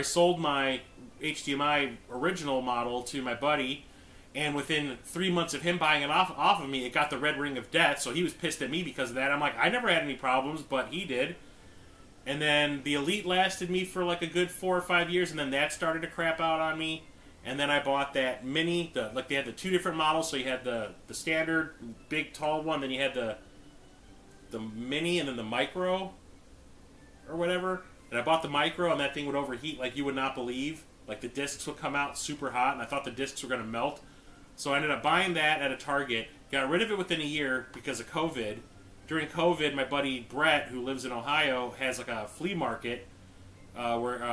sold my HDMI original model to my buddy, and within 3 months of him buying it off of me, it got the red ring of death, so he was pissed at me because of that. I'm like, I never had any problems, but he did. And then the Elite lasted me for like a good 4 or 5 years, and then that started to crap out on me. And then I bought that Mini, they had the 2 different models, so you had the standard, big, tall one, then you had the Mini and then the Micro or whatever. And I bought the Micro, and that thing would overheat like you would not believe. Like the discs would come out super hot, and I thought the discs were going to melt. So I ended up buying that at a Target. Got rid of it within a year because of COVID. During COVID, my buddy Brett, who lives in Ohio, has like a flea market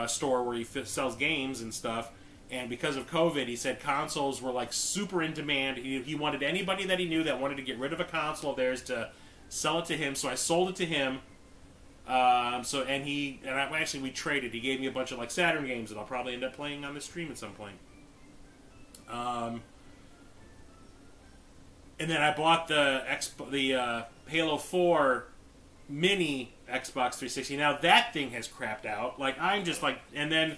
store where he sells games and stuff. And because of COVID, he said consoles were like super in demand. He wanted anybody that he knew that wanted to get rid of a console of theirs to sell it to him, so I sold it to him. We traded. He gave me a bunch of like Saturn games that I'll probably end up playing on the stream at some point. And then I bought the Halo 4 mini Xbox 360. Now that thing has crapped out. Like I'm just like, and then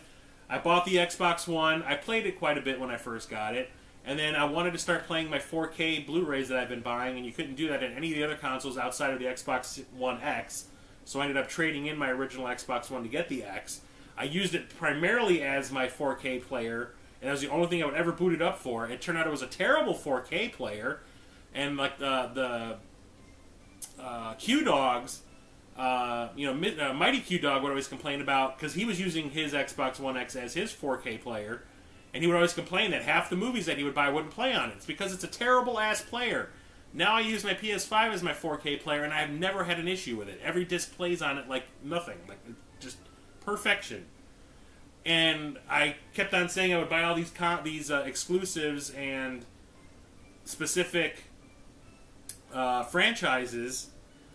I bought the Xbox One. I played it quite a bit when I first got it. And then I wanted to start playing my 4K Blu-rays that I've been buying, and you couldn't do that in any of the other consoles outside of the Xbox One X. So I ended up trading in my original Xbox One to get the X. I used it primarily as my 4K player, and that was the only thing I would ever boot it up for. It turned out it was a terrible 4K player, and like the Q Dogs, Mighty Q Dog would always complain about, because he was using his Xbox One X as his 4K player. And he would always complain that half the movies that he would buy wouldn't play on it. It's because it's a terrible-ass player. Now I use my PS5 as my 4K player, and I've never had an issue with it. Every disc plays on it like nothing. Like, just perfection. And I kept on saying I would buy all these exclusives and specific franchises,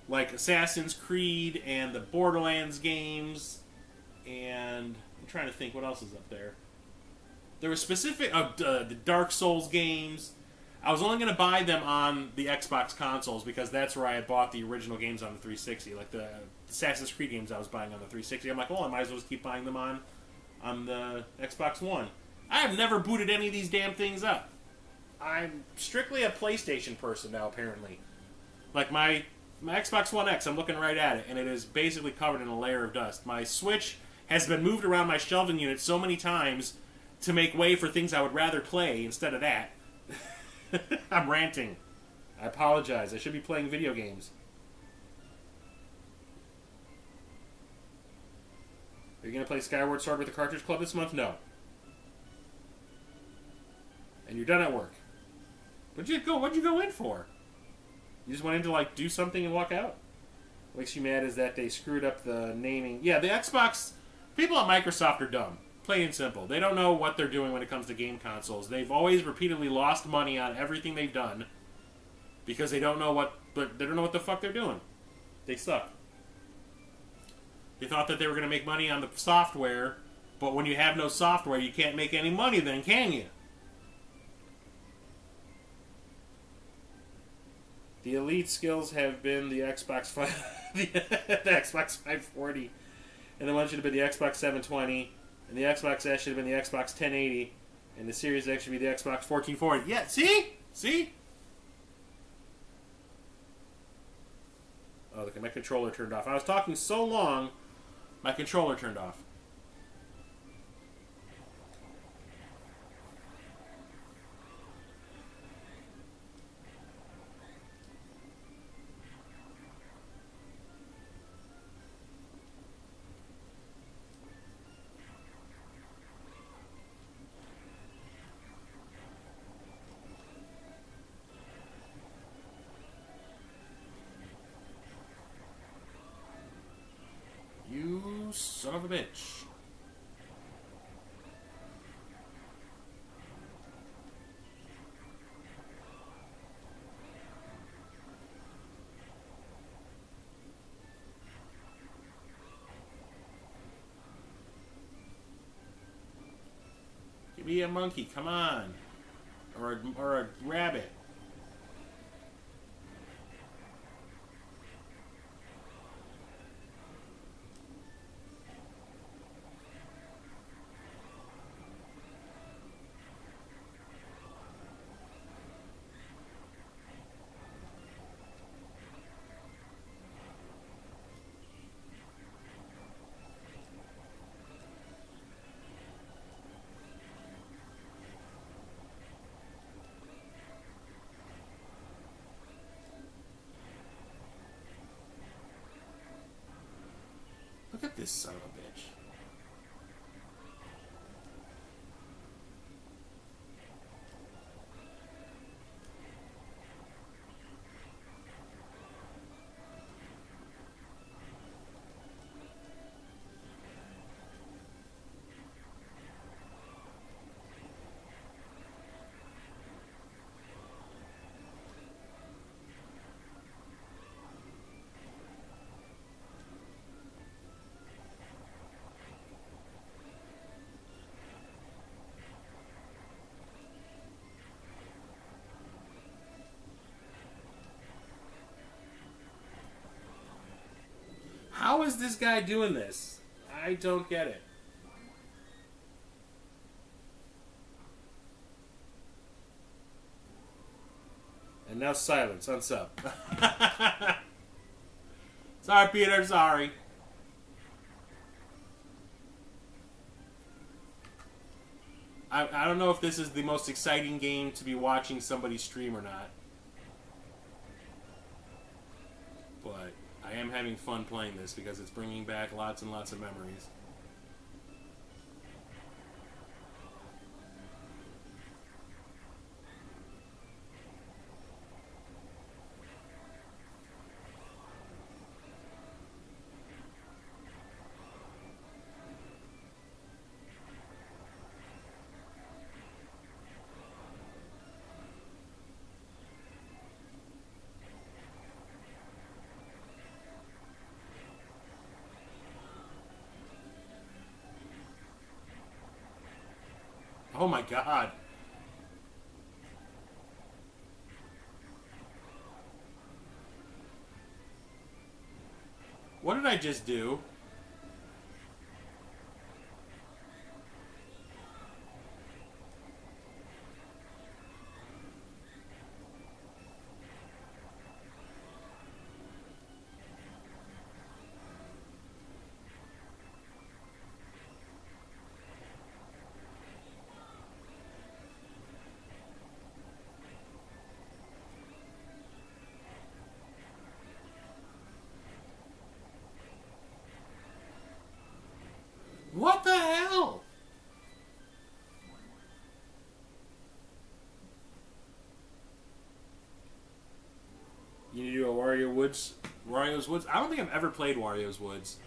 like Assassin's Creed and the Borderlands games, and I'm trying to think what else is up there. There were specific the Dark Souls games. I was only going to buy them on the Xbox consoles because that's where I had bought the original games on the 360. Like the Assassin's Creed games I was buying on the 360. I'm like, well, I might as well just keep buying them on the Xbox One. I have never booted any of these damn things up. I'm strictly a PlayStation person now, apparently. Like my Xbox One X, I'm looking right at it, and it is basically covered in a layer of dust. My Switch has been moved around my shelving unit so many times to make way for things I would rather play instead of that. I'm ranting. I apologize. I should be playing video games. Are you going to play Skyward Sword with the Cartridge Club this month? No. And you're done at work. What'd you go in for? You just went in to like do something and walk out? What makes you mad is that they screwed up the naming. Yeah, the Xbox... People at Microsoft are dumb. Plain and simple. They don't know what they're doing when it comes to game consoles. They've always repeatedly lost money on everything they've done because they don't know what the fuck they're doing. They suck. They thought that they were going to make money on the software, but when you have no software, you can't make any money then, can you? The Elite skills have been the Xbox 5, the Xbox 540, and the one should have been the Xbox 720. And the Xbox S should have been the Xbox 1080. And the Series X should be the Xbox 1440. Yeah, see? See? Oh, look, my controller turned off. I was talking so long, my controller turned off. Son of a bitch. Give me a monkey, come on. Or a rabbit. Look at this son of a bitch. How is this guy doing this? I don't get it. And now silence, unsub. Sorry, Peter, sorry. I don't know if this is the most exciting game to be watching somebody stream or not. But I am having fun playing this because it's bringing back lots and lots of memories. Oh my god. What did I just do? What the hell? You need to do a Wario's Woods? I don't think I've ever played Wario's Woods.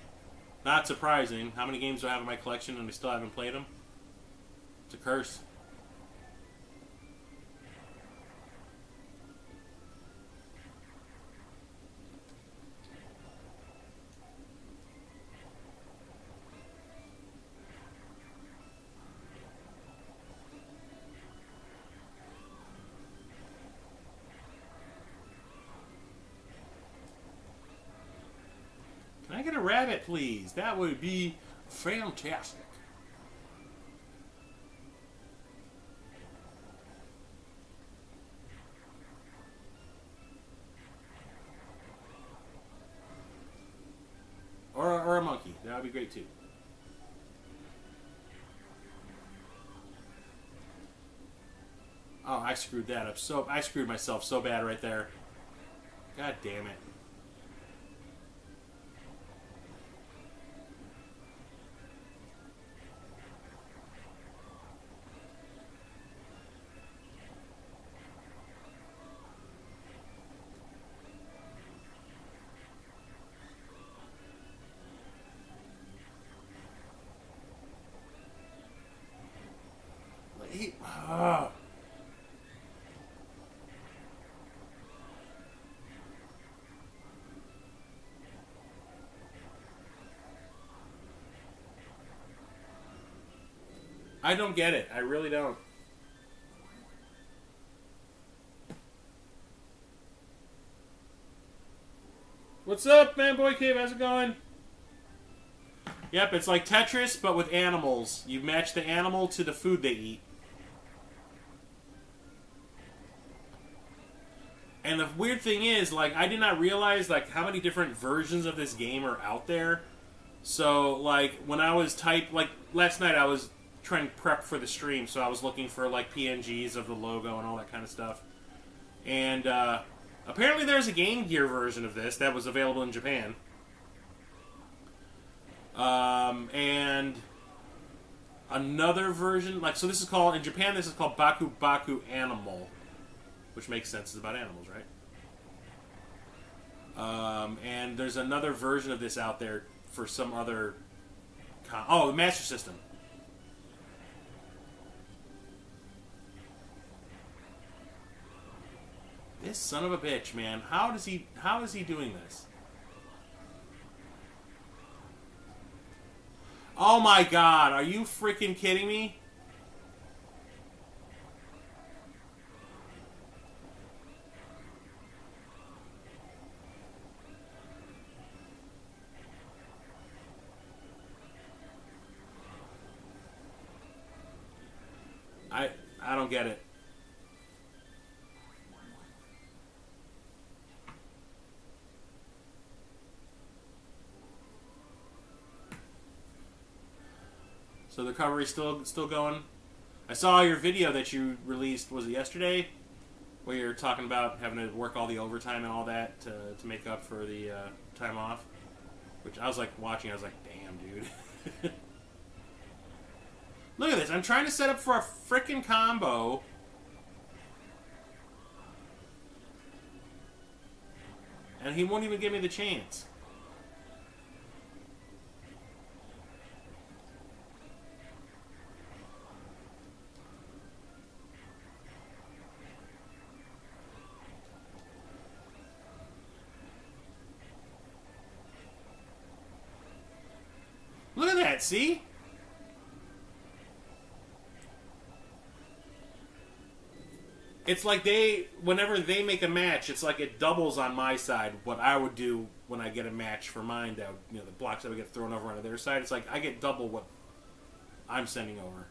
Not surprising. How many games do I have in my collection and I still haven't played them? It's a curse. Can I get a rabbit, please? That would be fantastic. Or a monkey. That would be great too. Oh, I screwed that up. I screwed myself so bad right there. God damn it. I don't get it. I really don't. What's up, man? Boy Cave, how's it going? Yep, it's like Tetris, but with animals. You match the animal to the food they eat. And the weird thing is, like, I did not realize, like, how many different versions of this game are out there. So, like, when I was like, last night I was trying to prep for the stream, so I was looking for, like, PNGs of the logo and all that kind of stuff. And, apparently there's a Game Gear version of this that was available in Japan. And another version, like, so this is called, in Japan this is called Baku Baku Animal, which makes sense, it's about animals, right? And there's another version of this out there for some other, the Master System. This son of a bitch, man. How is he doing this? Oh my god, are you freaking kidding me? I don't get it. So the recovery's still going. I saw your video that you released. Was it yesterday? Where you're talking about having to work all the overtime and all that to make up for the time off. Which I was like watching. I was like, damn, dude. Look at this. I'm trying to set up for a frickin' combo. And he won't even give me the chance. Look at that, see? It's like whenever they make a match, it's like it doubles on my side what I would do when I get a match for mine. That, you know, the blocks that would get thrown over onto their side. It's like I get double what I'm sending over.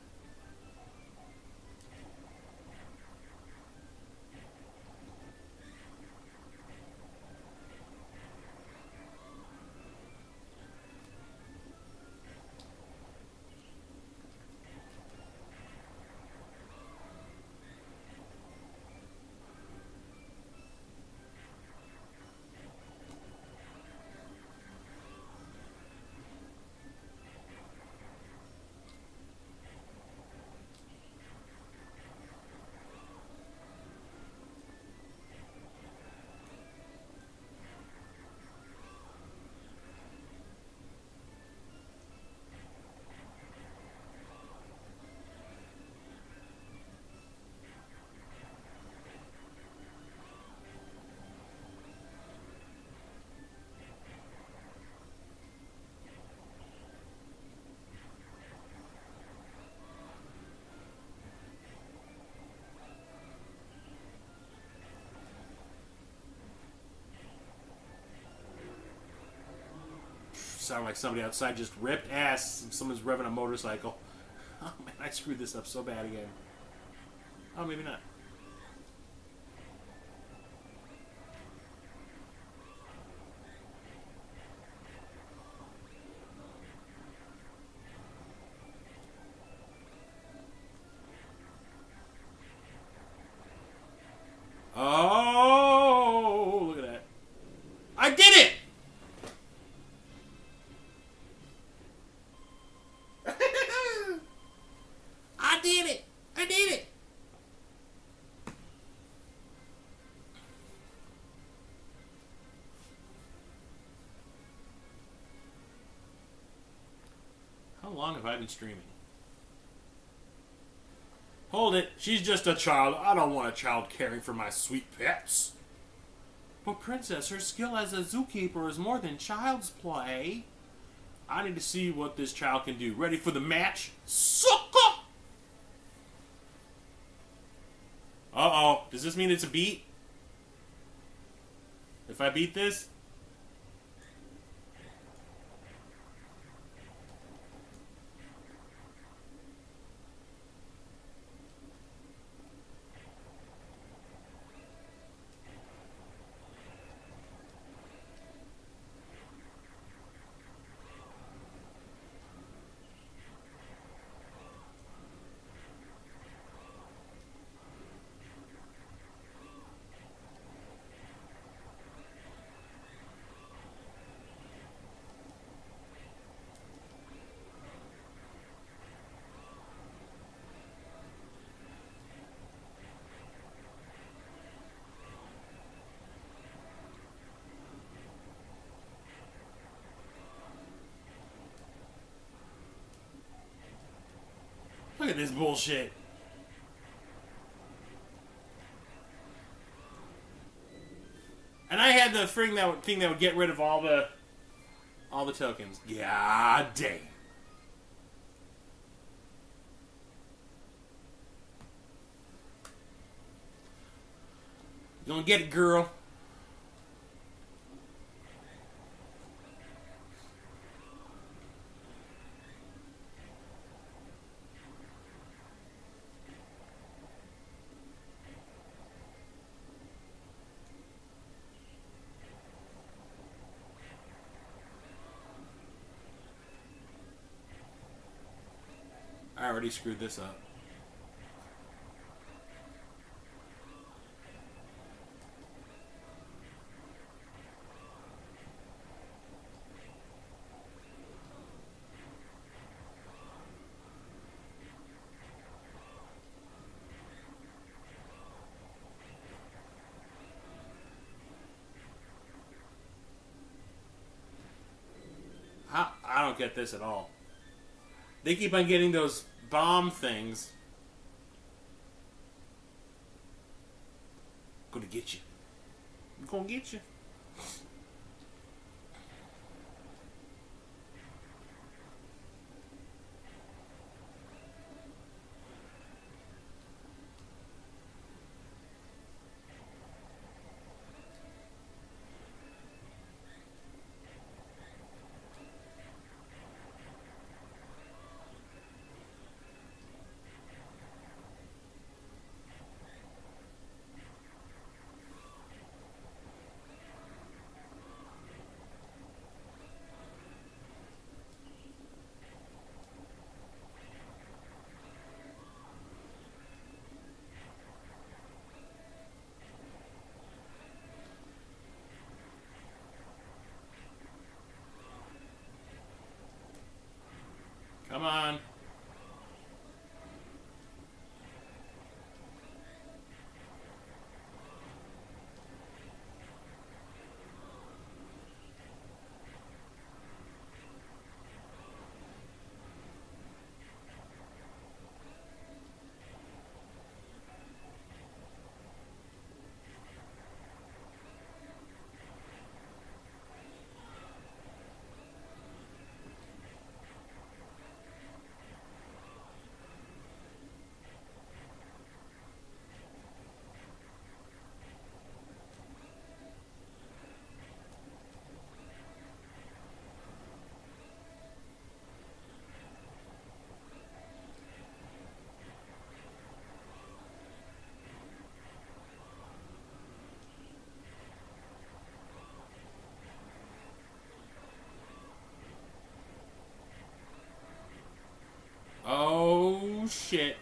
Sound like somebody outside just ripped ass. Someone's revving a motorcycle. Oh man, I screwed this up so bad again. Oh, maybe not. Oh, look at that. I did it! I did it! I did it! How long have I been streaming? Hold it. She's just a child. I don't want a child caring for my sweet pets. But Princess, her skill as a zookeeper is more than child's play. I need to see what this child can do. Ready for the match? Sucker! Uh-oh. Does this mean it's a beat? If I beat this? Look at this bullshit. And I had the thing that would get rid of all the tokens. God damn. You gonna get it, girl. I already screwed this up. I don't get this at all. They keep on getting those bomb things. I'm gonna get you. I'm gonna get you. Come on. Oh, shit.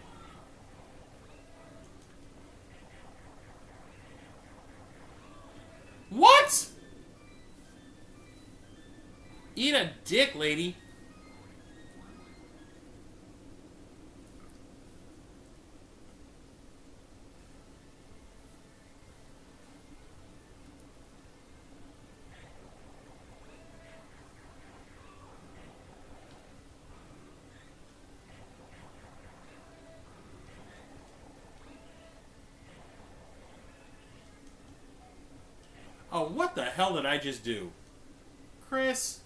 What? Eat a dick, lady. Oh, what the hell did I just do? Chris?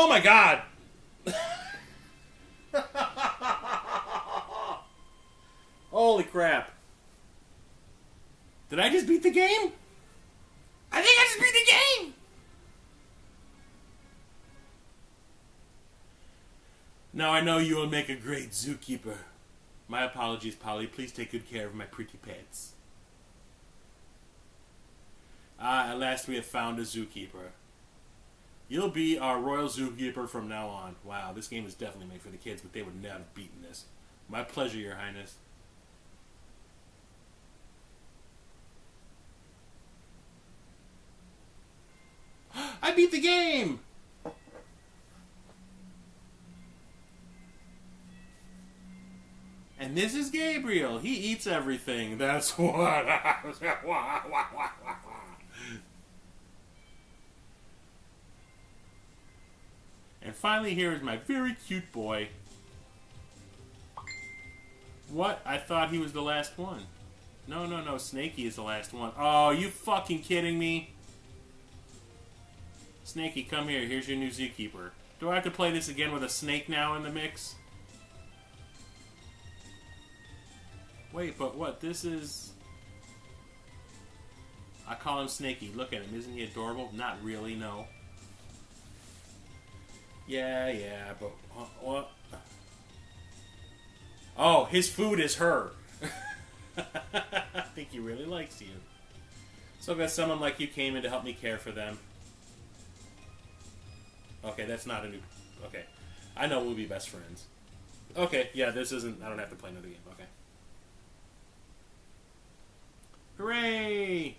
Oh my god! Holy crap. Did I just beat the game? I think I just beat the game! Now I know you will make a great zookeeper. My apologies, Polly. Please take good care of my pretty pets. At last we have found a zookeeper. You'll be our royal zookeeper from now on. Wow, this game is definitely made for the kids, but they would never have beaten this. My pleasure, Your Highness. I beat the game! And this is Gabriel. He eats everything. That's what. And finally, here is my very cute boy. What? I thought he was the last one. No, no, no. Snakey is the last one. Oh, you fucking kidding me? Snakey, come here. Here's your new zookeeper. Do I have to play this again with a snake now in the mix? Wait, but what? This is... I call him Snakey. Look at him. Isn't he adorable? Not really, no. Yeah, but... what? Oh, his food is her. I think he really likes you. So glad someone like you came in to help me care for them. Okay, that's not a new... Okay. I know we'll be best friends. Okay, yeah, this isn't... I don't have to play another game. Okay. Hooray!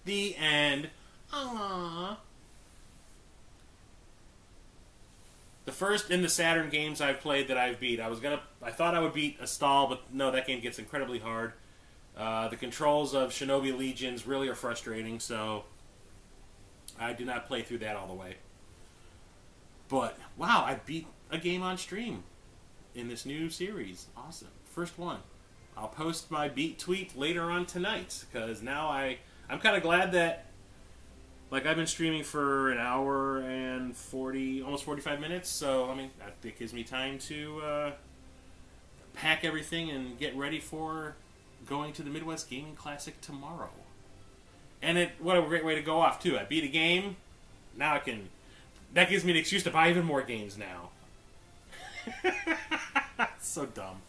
The end. Aww. The first in the Saturn games I've played that I've beat. I thought I would beat a stall, but no, that game gets incredibly hard. The controls of Shinobi Legions really are frustrating, so I did not play through that all the way. But, wow, I beat a game on stream in this new series. Awesome. First one. I'll post my beat tweet later on tonight, because now I'm kind of glad that, like, I've been streaming for an hour and almost 45 minutes, so, I mean, it gives me time to pack everything and get ready for going to the Midwest Gaming Classic tomorrow. And what a great way to go off, too. I beat a game, now that gives me an excuse to buy even more games now. So dumb.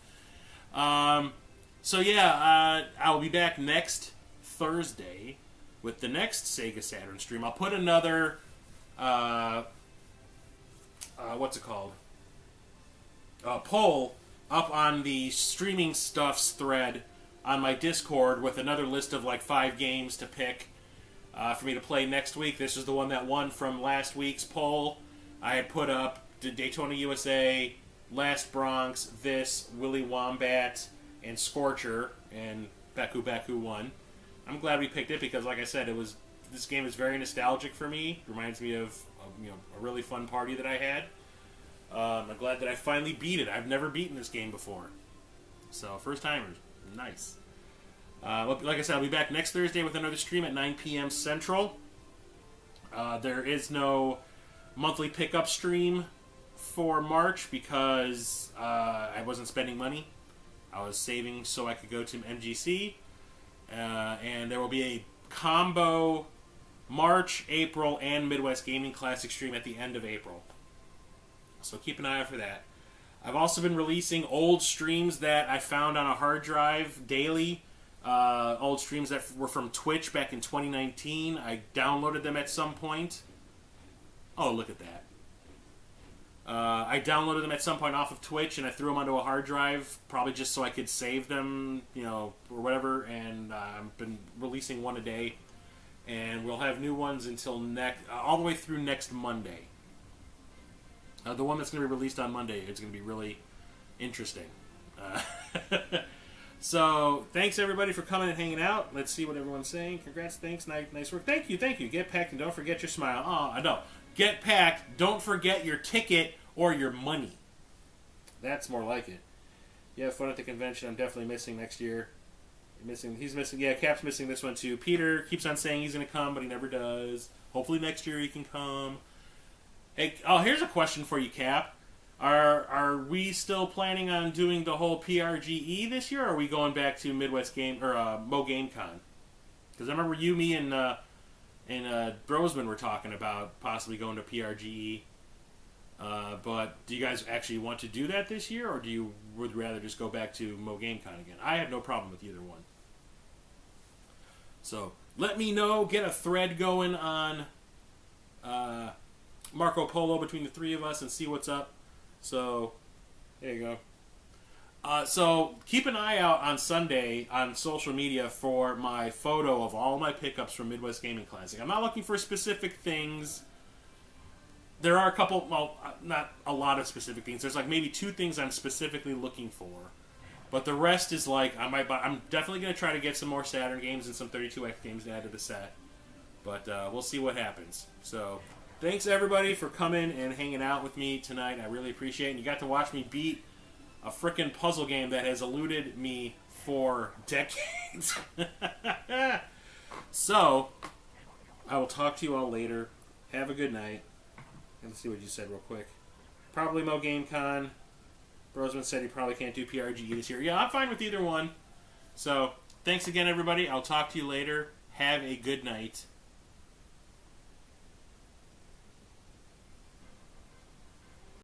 So yeah, I'll be back next Thursday with the next Sega Saturn stream. I'll put another, what's it called? Poll up on the streaming stuffs thread on my Discord with another list of like 5 games to pick for me to play next week. This is the one that won from last week's poll. I had put up Daytona USA, Last Bronx, Willy Wombat, and Scorcher, and Baku Baku won. I'm glad we picked it because, like I said, this game is very nostalgic for me. It reminds me of a really fun party that I had. I'm glad that I finally beat it. I've never beaten this game before, so first timers, nice. Like I said, I'll be back next Thursday with another stream at 9 p.m. Central. There is no monthly pickup stream for March because I wasn't spending money. I was saving so I could go to MGC. And there will be a combo March, April, and Midwest Gaming Classic stream at the end of April. So keep an eye out for that. I've also been releasing old streams that I found on a hard drive daily. Old streams that were from Twitch back in 2019. I downloaded them at some point. Oh, look at that. I downloaded them at some point off of Twitch, and I threw them onto a hard drive, probably just so I could save them, or whatever, and I've been releasing one a day, and we'll have new ones until all the way through next Monday. The one that's going to be released on Monday is going to be really interesting. So, thanks everybody for coming and hanging out. Let's see what everyone's saying. Congrats, thanks, nice work. Thank you. Get packed and don't forget your smile. Oh, no. Get packed, don't forget your ticket or your money. That's more like it. You have fun at the convention. I'm definitely missing next year. He's missing. Yeah, Cap's missing this one too. Peter keeps on saying he's going to come, but he never does. Hopefully next year he can come. Hey, oh, here's a question for you, Cap. Are we still planning on doing the whole PRGE this year, or are we going back to Midwest Game or Mo Game Con? Because I remember you, me, and Brosman were talking about possibly going to PRGE. But do you guys actually want to do that this year, or would rather just go back to Mo Game Con again? I have no problem with either one. So let me know. Get a thread going on Marco Polo between the three of us and see what's up. So there you go. So keep an eye out on Sunday on social media for my photo of all my pickups from Midwest Gaming Classic. I'm not looking for specific things. There are a couple, well, not a lot of specific things. There's like maybe 2 things I'm specifically looking for. But the rest is like, I'm definitely going to try to get some more Saturn games and some 32X games to add to the set. But we'll see what happens. So thanks everybody for coming and hanging out with me tonight. I really appreciate it. And you got to watch me beat a frickin' puzzle game that has eluded me for decades. So, I will talk to you all later. Have a good night. Let's see what you said real quick. Probably Mo Game Con. Brosman said he probably can't do PRGE this year. Yeah, I'm fine with either one. So, thanks again, everybody. I'll talk to you later. Have a good night.